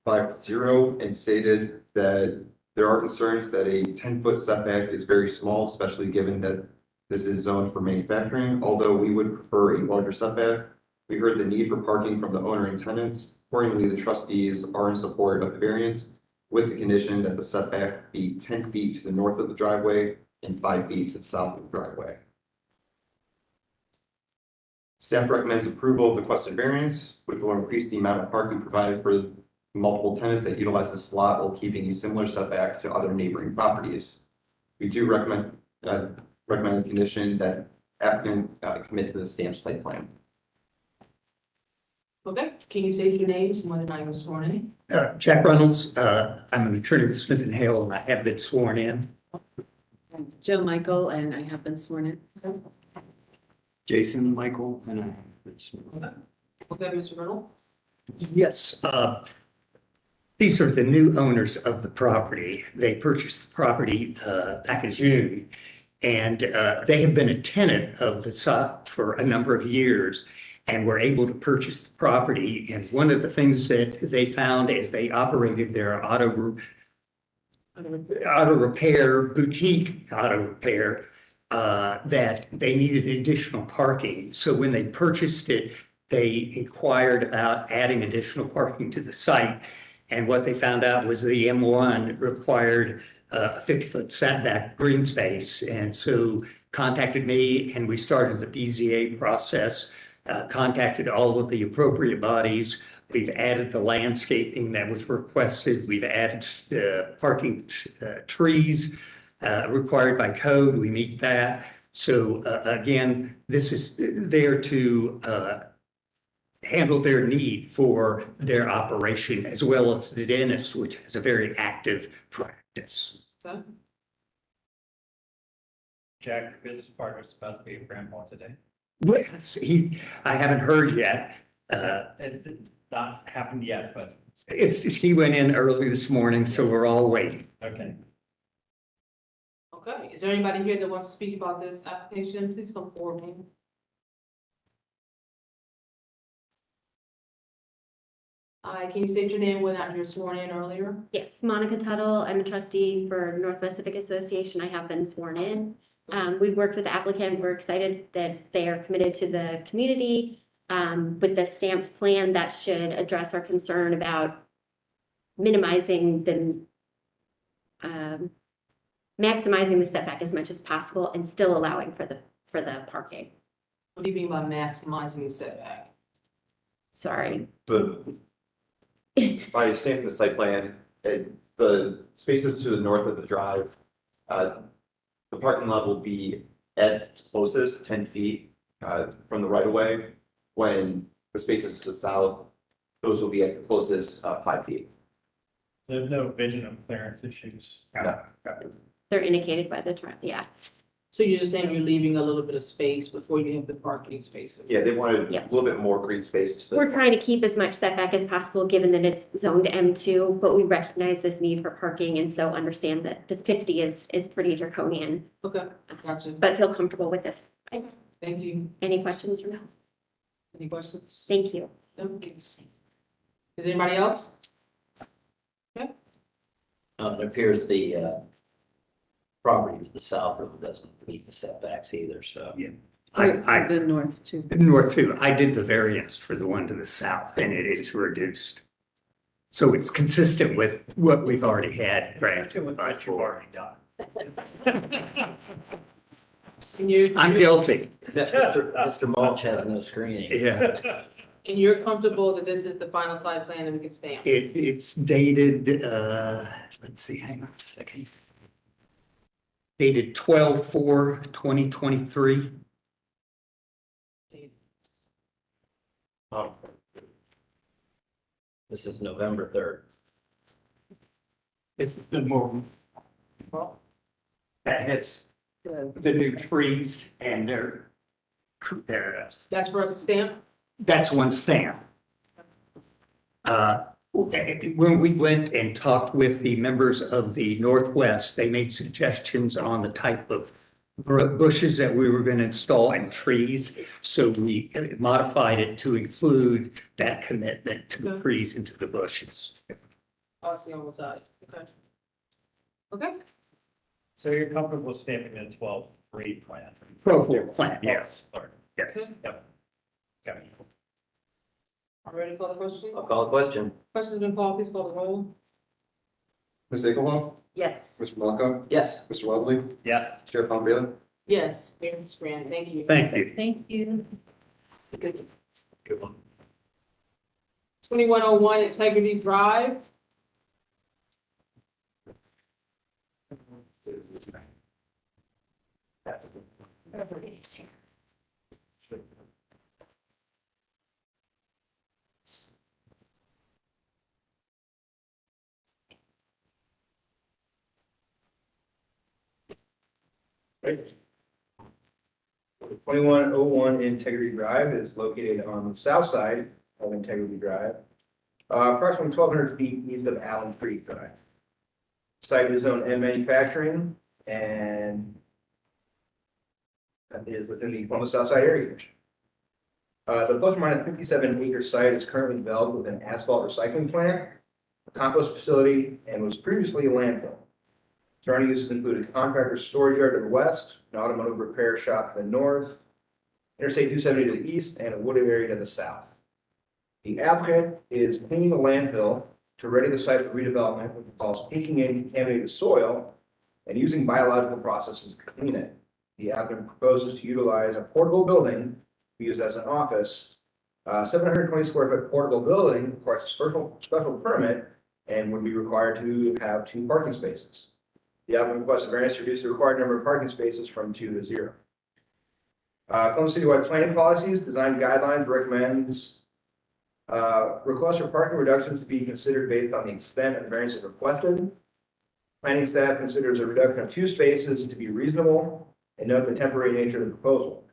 5-0 and stated that there are concerns that a 10-foot setback is very small, especially given that this is zoned for manufacturing. Although we would prefer a larger setback, we heard the need for parking from the owner and tenants. Accordingly, the trustees are in support of the variance with the condition that the setback be 10 feet to the north of the driveway and 5 feet to the south of the driveway. Staff recommends approval of the requested variance, which will increase the amount of parking provided for multiple tenants that utilize this lot while keeping a similar setback to other neighboring properties. We do recommend the condition that applicant commit to the stamped site plan. Okay, can you state your names and whether I was sworn in? Jack Reynolds, I'm an attorney with Smith and Hale, and I have been sworn in. Joe Michael, and I have been sworn in. Jason Michael, and I have been sworn in. Okay, Mr. Riddle? Yes, these are the new owners of the property. They purchased the property back in June, and they have been a tenant of the site for a number of years and were able to purchase the property. And one of the things that they found as they operated their auto repair, boutique auto repair, that they needed additional parking. So when they purchased it, they inquired about adding additional parking to the site. And what they found out was the M1 required a 50-foot setback green space. And so contacted me, and we started the BZA process, contacted all of the appropriate bodies. We've added the landscaping that was requested. We've added parking trees required by code. We meet that. So again, this is there to handle their need for their operation, as well as the dentist, which has a very active practice. Okay. Jack, the business partner's about to be a grandpa today. I haven't heard yet. It's not happened yet, but, She went in early this morning, so we're all waiting. okay. Okay, is there anybody here that wants to speak about this application? Please come forward, ma'am. Can you state your name when you're sworn in earlier? Yes, Monica Tuttle. I'm a trustee for Northwest Civic Association. I have been sworn in. We've worked with the applicant. We're excited that they are committed to the community. With the stamped plan that should address our concern about minimizing maximizing the setback as much as possible and still allowing for the parking. What do you mean by maximizing the setback? Sorry. By stamping the site plan, the spaces to the north of the drive, the parking lot will be at its closest 10 feet from the right of way. When the spaces to the south, those will be at the closest 5 feet. There's no vision of clearance issues. No. They're indicated by the, yeah. So you're just saying you're leaving a little bit of space before you have the parking spaces? Yeah, they wanted Yeah. a little bit more green space to the. We're trying to keep as much setback as possible, given that it's zoned M2, but we recognize this need for parking and so understand that the 50 is pretty draconian. Okay, gotcha. But feel comfortable with this. Thank you. Any questions from you? Any questions? Thank you. No? Is there anybody else? It appears the property to the south really doesn't meet the setbacks either, so. Yeah. The north too. North too. I did the variance for the one to the south and it is reduced. So it's consistent with what we've already had granted. What you've already done. I'm guilty. Mr. Mulch has no screening. Yeah. And you're comfortable that this is the final site plan that we can stamp? It's dated, let's see, hang on a second. Dated 12/4/2023. This is November 3rd. It's the more. That hits the new trees and their. That's for us to stamp? That's one stamp. When we went and talked with the members of the Northwest, they made suggestions on the type of bushes that we were going to install and trees. So we modified it to include that commitment to the trees and to the bushes. Oh, I see on the side. Okay. Okay. So you're comfortable stamping a 12-3 plan? Pro plan, yes. Yep. Got it. All ready to call the question? I'll call a question. Question's been called, please call the roll. Ms. Egelhoff? Yes. Mr. Malcolm? Yes. Mr. Weatherly? Yes. Chair Pompeo? Yes, Mayor Grant, thank you. Thank you. Thank you. Good one. 2101 Integrity Drive. Right. 2101 Integrity Drive is located on the south side of Integrity Drive, approximately 1,200 feet east of Allen Creek Drive. Site is zoned M manufacturing and that is within the Columbus Southside area. The plus or minus 57 acre site is currently developed with an asphalt recycling plant, a compost facility, and was previously a landfill. Surrounding uses include a contractor storage yard to the west, an automotive repair shop to the north, Interstate 270 to the east, and a wooded area to the south. The applicant is cleaning the landfill to ready the site for redevelopment, which involves taking in contaminated soil and using biological processes to clean it. The applicant proposes to utilize a portable building to be used as an office. 720 square foot portable building requires a special permit and would be required to have 2 parking spaces. The applicant requests a variance to reduce the required number of parking spaces from 2 to 0. Columbus Citywide planning policies, design guidelines recommends requests for parking reductions to be considered based on the extent of the variances requested. Planning staff considers a reduction of 2 spaces to be reasonable and note the temporary nature of the proposal.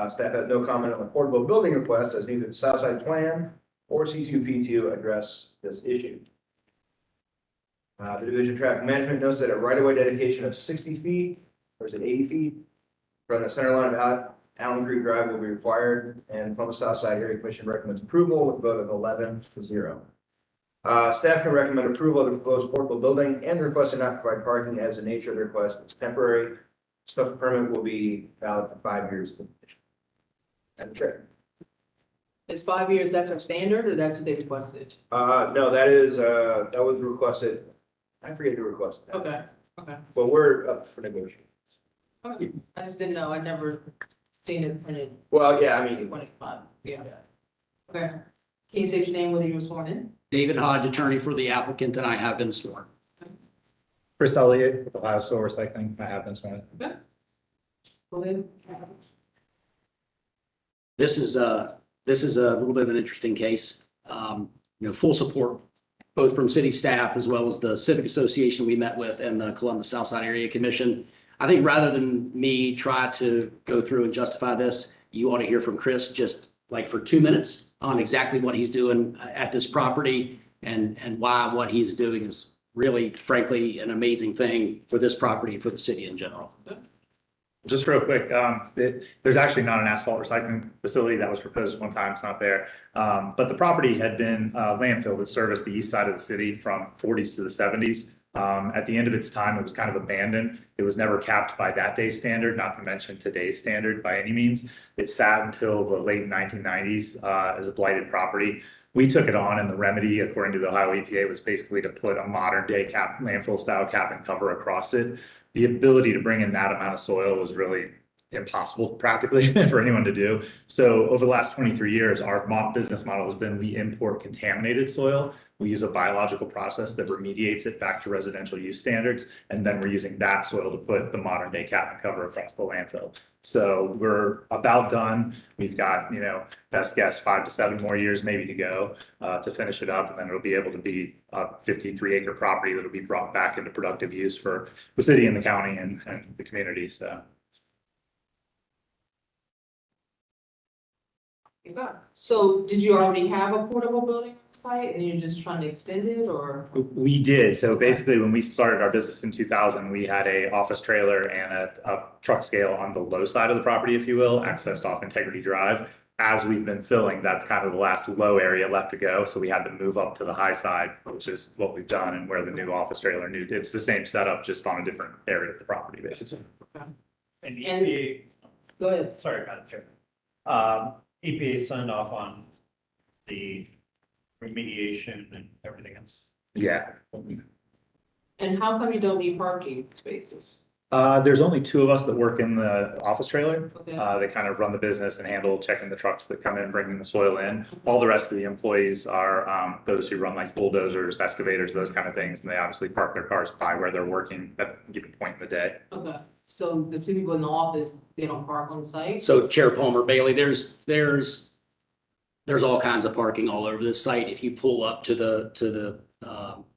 Staff has no comment on the portable building request as neither the Southside Plan or C2P2 address this issue. The Division of Traffic Management notes that a right-of-way dedication of 60 feet, or is it 80 feet, from the center line of Allen Creek Drive will be required, and Columbus Southside Area Commission recommends approval with a vote of 11-0. Staff can recommend approval of the proposed portable building and the request to not provide parking as the nature of the request is temporary. Special permit will be valid for 5 years. Madam Chair. Is 5 years, that's our standard, or that's what they requested? No, that was requested. I forget who requested that. Okay, okay. But we're up for negotiation. Okay. I just didn't know, I'd never seen it printed. Well, yeah, I mean. 25, yeah. Okay. Can you state your name, whether you were sworn in? David Hodge, attorney for the applicant, and I have been sworn. Chris Elliott with Ohio Soil Recycling. I have been sworn. Okay. Go ahead. This is a little bit of an interesting case. Full support, both from city staff as well as the Civic Association we met with and the Columbus Southside Area Commission. I think rather than me try to go through and justify this, you ought to hear from Chris just like for 2 minutes on exactly what he's doing at this property and why what he's doing is really, frankly, an amazing thing for this property and for the city in general. Just real quick, there's actually not an asphalt recycling facility that was proposed one time. It's not there. But the property had been landfill that serviced the east side of the city from 40s to the 70s. At the end of its time, it was kind of abandoned. It was never capped by that day's standard, not to mention today's standard by any means. It sat until the late 1990s as a blighted property. We took it on, and the remedy, according to the Ohio EPA, was basically to put a modern day landfill style cap and cover across it. The ability to bring in that amount of soil was really impossible practically for anyone to do. So over the last 23 years, our business model has been we import contaminated soil. We use a biological process that remediates it back to residential use standards. And then we're using that soil to put the modern day cap and cover across the landfill. So we're about done. We've got, best guess 5 to 7 more years maybe to go to finish it up. And then it'll be able to be a 53-acre property that'll be brought back into productive use for the city and the county and the community. So. So did you already have a portable building on site and you're just trying to extend it, or? We did. So basically when we started our business in 2000, we had a office trailer and a truck scale on the low side of the property, if you will, accessed off Integrity Drive. As we've been filling, that's kind of the last low area left to go. So we had to move up to the high side, which is what we've done and where the new office trailer, it's the same setup, just on a different area of the property, basically. And EPA, go ahead. Sorry, Madam Chair. EPA signed off on the remediation and everything else. Yeah. And how come you don't need parking spaces? There's only 2 of us that work in the office trailer. Okay. They kind of run the business and handle checking the trucks that come in, bringing the soil in. All the rest of the employees are those who run like bulldozers, excavators, those kind of things. And they obviously park their cars by where they're working at a given point in the day. Okay, so the 2 people in the office, they don't park on site? So Chair Palmer Bailey, there's all kinds of parking all over this site. If you pull up to the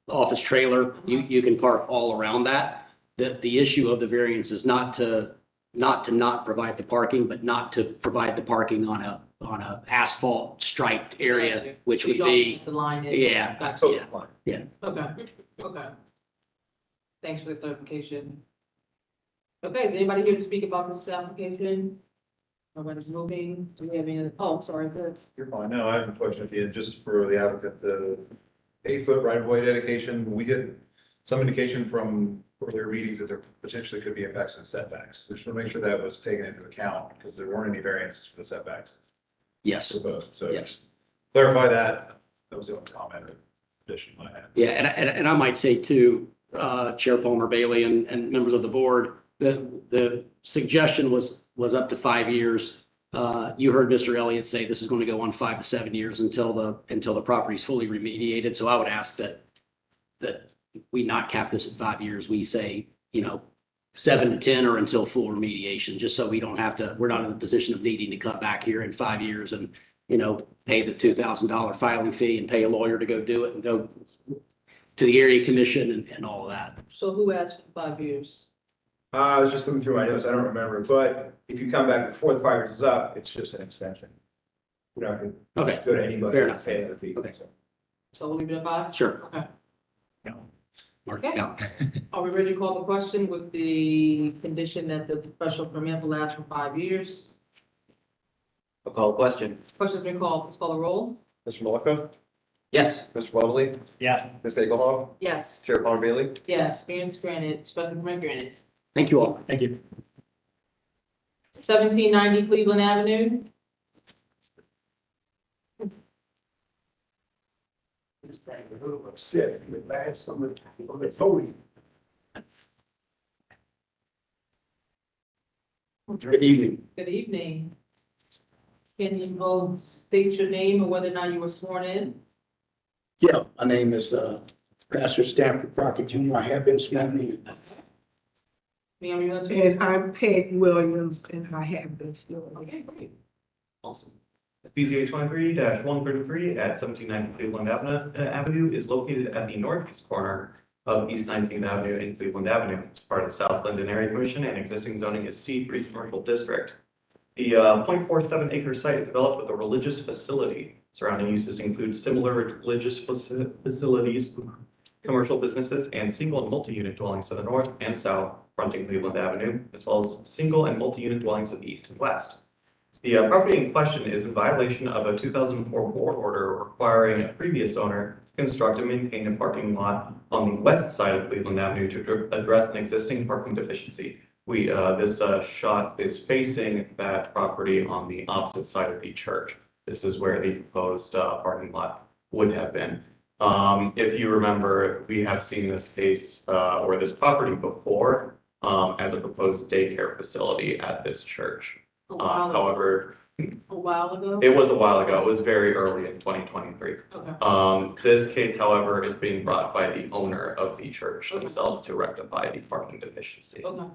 office trailer, you can park all around that. The issue of the variance is not to not provide the parking, but not to provide the parking on a asphalt striped area, which So you would don't be, need to line it. yeah, Gotcha. yeah. Okay. Thanks for the clarification. Okay, is anybody here to speak about this application? Nobody's moving. Do we have any, sorry, good. You're fine. No, I have a question at the end, just for the applicant, the 8-foot right-of-way dedication. We had some indication from earlier meetings that there potentially could be impacts and setbacks. We should make sure that was taken into account because there weren't any variances for the setbacks. Yes. Proposed. So yes. Clarify that. That was the only comment or addition I had. Yeah, and I might say too, Chair Palmer Bailey and members of the board, the suggestion was up to 5 years. You heard Mr. Elliott say this is going to go on 5 to 7 years until the property is fully remediated. So I would ask that we not cap this at 5 years. We say, 7 to 10 or until full remediation, just so we're not in the position of needing to come back here in 5 years and, pay the $2,000 filing fee and pay a lawyer to go do it and go to the area commission and all of that. So who asked for 5 years? I was just looking through my notes, I don't remember, but if you come back before the 5 years is up, it's just an extension. You don't have to Okay, go to anybody fair and enough. pay the fee. Okay. So we'll leave it at 5? Sure. Okay. Mark Okay. it down. Are we ready to call the question with the condition that the special permit will last for 5 years? I'll call the question. Question's been called. Let's call the roll. Mr. Malika? Yes. Mr. Weatherly? Yeah. Ms. Egelhoff? Yes. Chair Palmer Bailey? Yes, variance granted, special permit granted. Thank you all. Thank you. 1790 Cleveland Avenue. Upset with last on the podium. Good evening. Good evening. Can you both state your name and whether or not you were sworn in? Yeah, my name is Pastor Stanford Crockett Jr. I have been sworn in. Ma'am, you must be. And I'm Peg Williams, and I have been sworn in. Okay, great. Awesome. BZA 23-133 at 1790 Cleveland Avenue is located at the northeast corner of East 19th Avenue and Cleveland Avenue. It's part of the South Linden Area Commission and existing zoning is C3 Commercial District. The 0.47 acre site is developed with a religious facility. Surrounding uses include similar religious facilities, commercial businesses, and single and multi-unit dwellings to the north and south fronting Cleveland Avenue, as well as single and multi-unit dwellings to the east and west. The property in question is in violation of a 2004 board order requiring a previous owner to construct and maintain a parking lot on the west side of Cleveland Avenue to address an existing parking deficiency. This shot is facing that property on the opposite side of the church. This is where the proposed parking lot would have been. If you remember, we have seen this case or this property before as a proposed daycare facility at this church. However, A while ago? it was a while ago. It was very early in 2023. Okay. This case, however, is being brought by the owner of the church themselves to rectify the parking deficiency. Okay.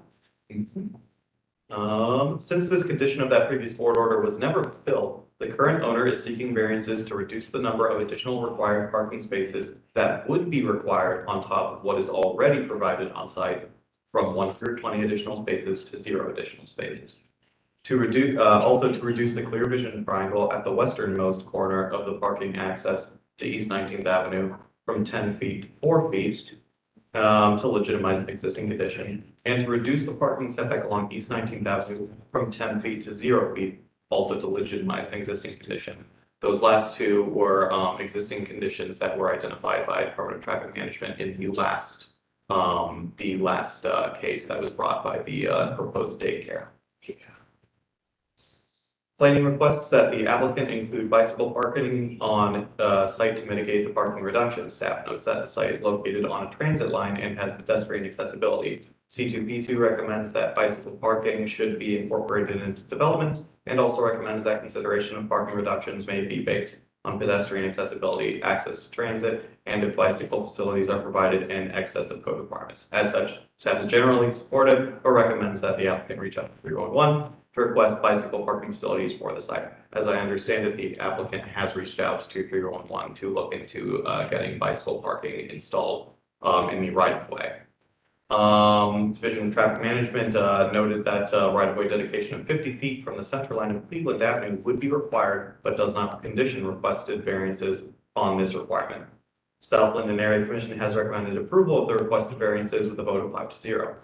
Since this condition of that previous board order was never fulfilled, the current owner is seeking variances to reduce the number of additional required parking spaces that would be required on top of what is already provided on site from 120 additional spaces to 0 additional spaces. To reduce, also to reduce the clear vision triangle at the westernmost corner of the parking access to East 19th Avenue from 10 feet to 4 feet to legitimize an existing condition, and to reduce the parking setback along East 19th Avenue from 10 feet to 0 feet, also to legitimize an existing condition. Those last two were existing conditions that were identified by Department of Traffic Management in the last case that was brought by the proposed daycare. Planning requests that the applicant include bicycle parking on site to mitigate the parking reduction. Staff notes that the site is located on a transit line and has pedestrian accessibility. C2P2 recommends that bicycle parking should be incorporated into developments and also recommends that consideration of parking reductions may be based on pedestrian accessibility, access to transit, and if bicycle facilities are provided in excess of code requirements. As such, staff is generally supportive or recommends that the applicant reach out to 311 to request bicycle parking facilities for the site. As I understand it, the applicant has reached out to 311 to look into getting bicycle parking installed in the right of way. Division of Traffic Management noted that right of way dedication of 50 feet from the center line of Cleveland Avenue would be required, but does not condition requested variances on this requirement. South Linden Area Commission has recommended approval of the requested variances with a vote of 5-0.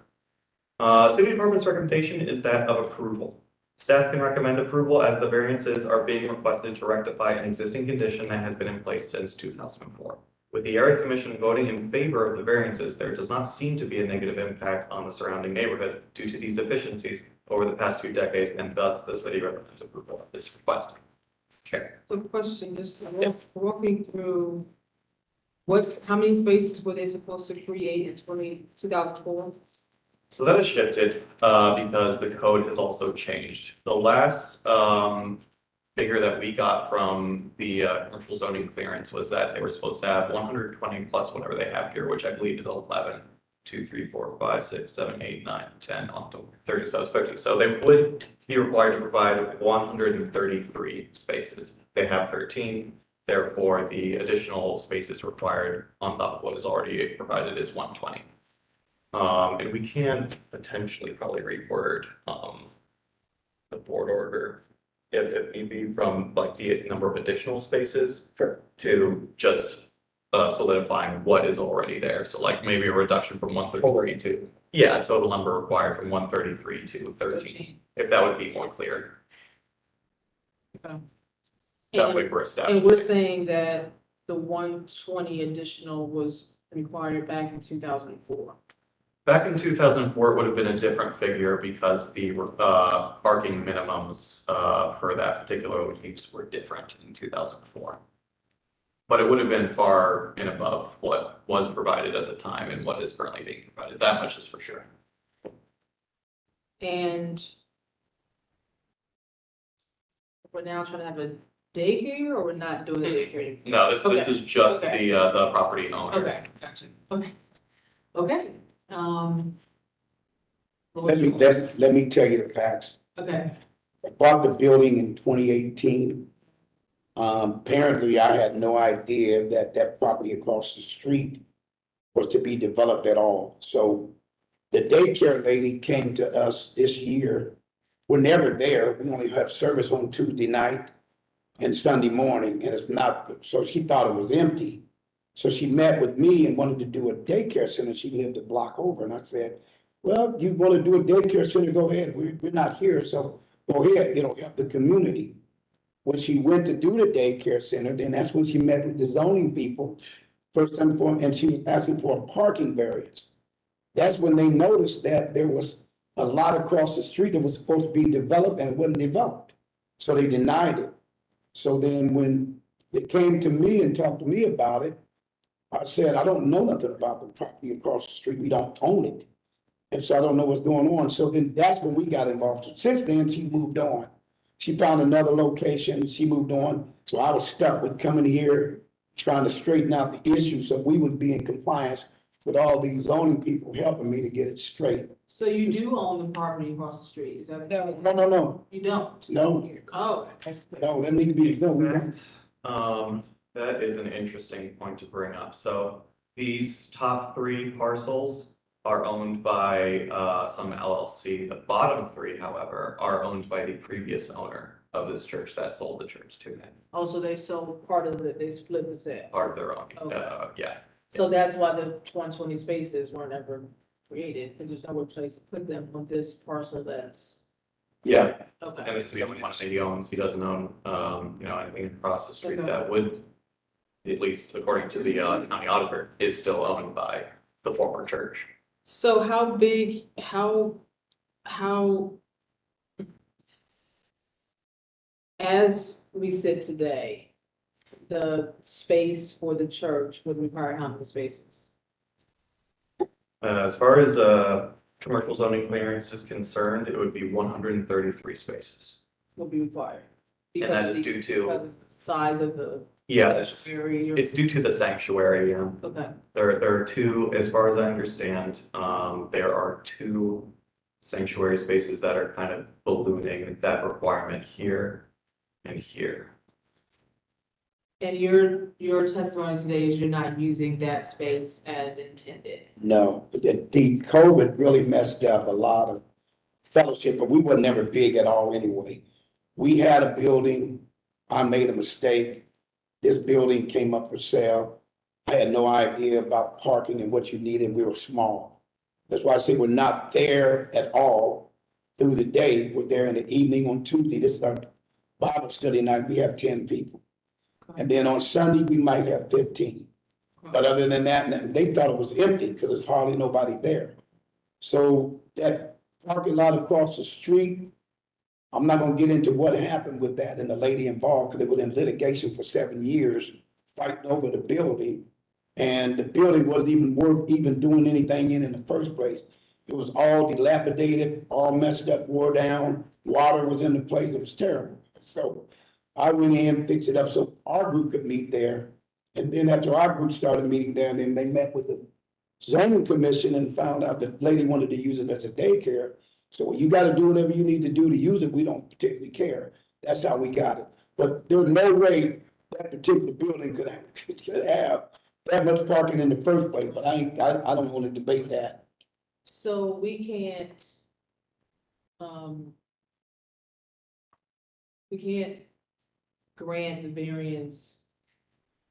City Department's recommendation is that of approval. Staff can recommend approval as the variances are being requested to rectify an existing condition that has been in place since 2004. With the Area Commission voting in favor of the variances, there does not seem to be a negative impact on the surrounding neighborhood due to these deficiencies over the past 2 decades, and thus the city recommends approval of this request. Chair. So question, just walk me through how many spaces were they supposed to create in 2004? So that has shifted because the code has also changed. The last figure that we got from the commercial zoning clearance was that they were supposed to have 120 plus whatever they have here, which I believe is 11, 2, 3, 4, 5, 6, 7, 8, 9, 10, on to 30, so it's 30. So they would be required to provide 133 spaces. They have 13, therefore the additional spaces required on top of what is already provided is 120. And we can potentially probably reword, the board order if need be from like the number of additional spaces. Sure. To just, solidifying what is already there. So like maybe a reduction from 133 to, yeah, total number required from 133 to 13, if that would be more clear. That way we're established. And we're saying that the 120 additional was required back in 2004. Back in 2004, it would have been a different figure because the parking minimums for that particular use were different in 2004. But it would have been far and above what was provided at the time and what is currently being provided. That much is for sure. And we're now trying to have a daycare, or we're not doing the daycare? No, this is just Okay. the property owner. Okay, gotcha. Okay. Okay. Let me tell you the facts. Okay. I bought the building in 2018. Apparently, I had no idea that that property across the street was to be developed at all. So the daycare lady came to us this year. We're never there. We only have service on Tuesday night and Sunday morning, and it's not, so she thought it was empty. So she met with me and wanted to do a daycare center. She lived a block over, and I said, well, you want to do a daycare center, go ahead. We're not here, so go ahead, it'll help the community. When she went to do the daycare center, then that's when she met with the zoning people, first time before, and she was asking for a parking variance. That's when they noticed that there was a lot across the street that was supposed to be developed and it wasn't developed. So they denied it. So then when they came to me and talked to me about it, I said, I don't know nothing about the property across the street. We don't own it. And so I don't know what's going on. So then that's when we got involved. Since then, she moved on. She found another location, she moved on. So I was stuck with coming here, trying to straighten out the issue so we would be in compliance with all these zoning people helping me to get it straight. So you do own the property across the street, is that? No. You don't? No, Oh. no, that needs to be, no, we don't. That is an interesting point to bring up. So these top 3 parcels are owned by some LLC. The bottom 3, however, are owned by the previous owner of this church that sold the church to him. Oh, so they sold part of it, they split the sale. Part of their own, Okay. yeah. So that's why the 120 spaces weren't ever created, because there's no place to put them on this parcel that's. Yeah. Okay. And this is the only one that he owns. He doesn't own, anything across the street Okay. that would, at least according to the county auditor, is still owned by the former church. So how big, as we sit today, the space for the church would require how many spaces? As far as commercial zoning clearance is concerned, it would be 133 spaces. Would be required? And that is Because due to, of the size of the. yeah, area. it's due to the sanctuary. Okay. There are 2, as far as I understand, there are 2 sanctuary spaces that are kind of ballooning that requirement here and here. And your testimony today is you're not using that space as intended? No, the COVID really messed up a lot of fellowship, but we were never big at all anyway. We had a building, I made a mistake. This building came up for sale. I had no idea about parking and what you needed. We were small. That's why I say we're not there at all through the day. We're there in the evening on Tuesday. This is our Bible study night. We have 10 people. And then on Sunday, we might have 15. But other than that, they thought it was empty because there's hardly nobody there. So that parking lot across the street, I'm not gonna get into what happened with that and the lady involved, because it was in litigation for 7 years, fighting over the building. And the building wasn't even worth even doing anything in the first place. It was all dilapidated, all messed up, wore down, water was in the place, it was terrible. So I went in, fixed it up so our group could meet there. And then after our group started meeting there, then they met with the zoning commission and found out that the lady wanted to use it as a daycare. So well, you gotta do whatever you need to do to use it. We don't particularly care. That's how we got it. But there's no way that particular building could have that much parking in the first place, but I don't want to debate that. So we can't, we can't grant the variance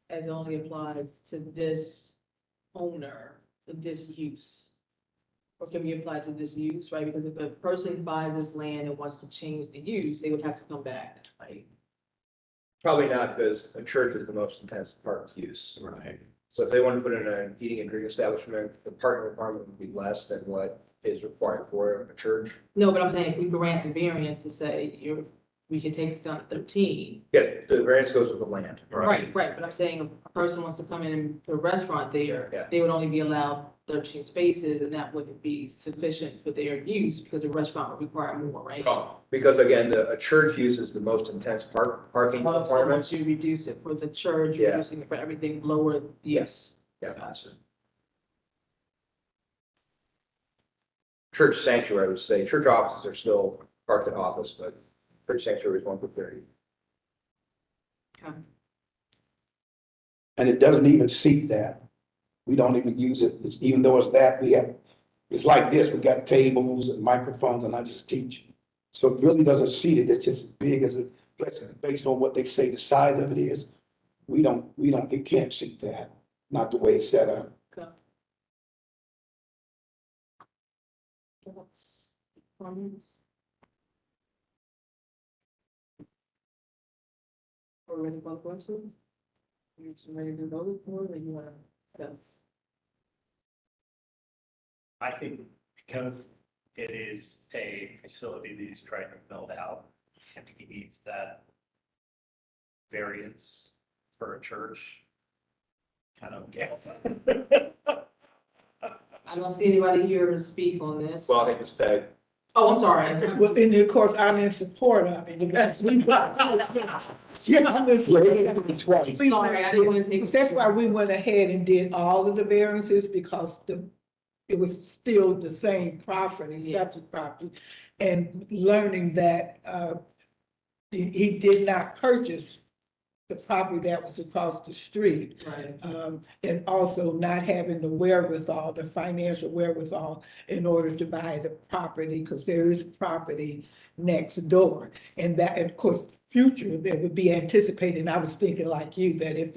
as only applies to this owner, this use. Or can be applied to this use, right? Because if a person buys this land and wants to change the use, they would have to come back, right? Probably not, because a church is the most intense park use. Right. So if they want to put in an eating and drinking establishment, the parking requirement would be less than what is required for a church. No, but I'm saying if we grant the variance to say we can take this down to 13. Yeah, the variance goes with the land. Right, but I'm saying if a person wants to come in and put a restaurant there, Yeah. they would only be allowed 13 spaces, and that wouldn't be sufficient for their use because a restaurant would require more, right? Because again, a church uses the most intense parking So requirement. once you reduce it for the church, Yeah. reducing it for everything lower use. Yeah. Gotcha. Church sanctuary, I would say, church offices are still parked at office, but church sanctuary is 1 for 30. Okay. And it doesn't even seat that. We don't even use it. Even though it's that, it's like this, we got tables and microphones and I just teach. So it really doesn't seat it. It's just as big as it, that's based on what they say the size of it is. It can't seat that, not the way it's set up. Okay. Comments? Are we ready for the question? You ready to vote for it, or you wanna discuss? I think because it is a facility that he's trying to build out, and he needs that variance for a church. Kind of get. I don't see anybody here to speak on this. Well, I think it's Peg. Oh, I'm sorry. Well, and of course, I'm in support of it. Because we- Yeah, I'm in support. Sorry, I didn't want to take. That's why we went ahead and did all of the variances because it was still the same property, subject property. And learning that, he did not purchase the property that was across the street. Right. And also not having the wherewithal, the financial wherewithal in order to buy the property, because there is property next door. And that, and of course, future, that would be anticipating, I was thinking like you, that if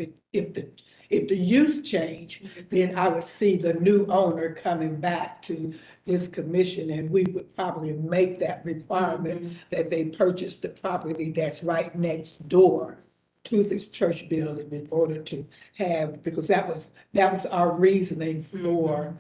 the use change, then I would see the new owner coming back to this commission, and we would probably make that requirement that they purchase the property that's right next door to this church building in order to have, because that was our reasoning for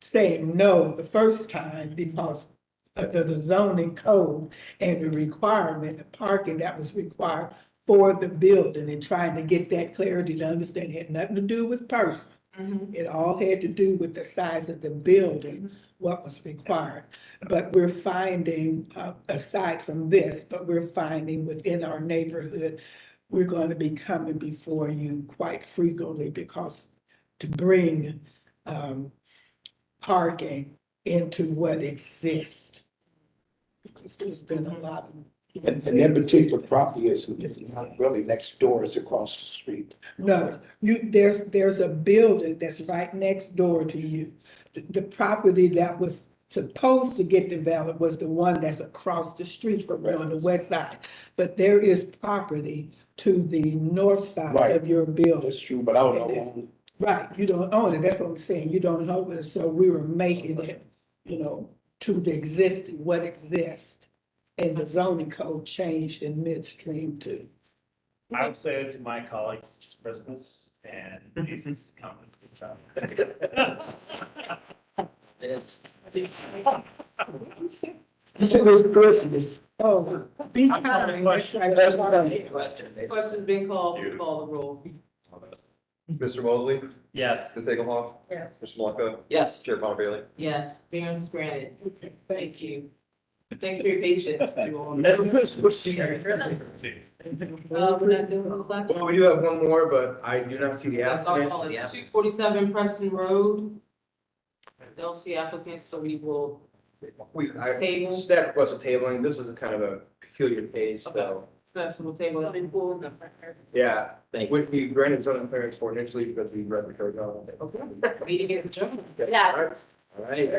saying no the first time, because of the zoning code and the requirement, the parking that was required for the building, and trying to get that clarity to understand it had nothing to do with person. It all had to do with the size of the building, what was required. But we're finding, aside from this, but we're finding within our neighborhood, we're going to be coming before you quite frequently because to bring parking into what exists. Because there's been a lot of. And that particular property is not really next door, it's across the street. No, there's a building that's right next door to you. The property that was supposed to get developed was the one that's across the street from you on the west side. But there is property to the north side of your building. That's true, but I don't know. Right, you don't own it, that's what I'm saying, you don't own it, so we were making it, to the existing, what exists. And the zoning code changed in midstream too. I would say it to my colleagues, it's Christmas and Jesus coming. It's. You said it was Christmas. Oh, be kind. That's right. That's right. Question's been called, call the roll. Mr. Mobley? Yes. Ms. Egelhoff? Yes. Mr. Malaka? Yes. Chair Palmer Bailey? Yes, variance granted. Thank you. Thanks for your patience. to all. Well, we do have one more, but I do not see the That's our applicant. calling, 247 Preston Road. Don't see applicants, so we will table. Staff requested tabling, this is a kind of a peculiar case, so, Festival table. yeah. Thank Would be granted zoning clearance for initially because we read the code. Okay. Meeting is adjourned. Yeah. All right.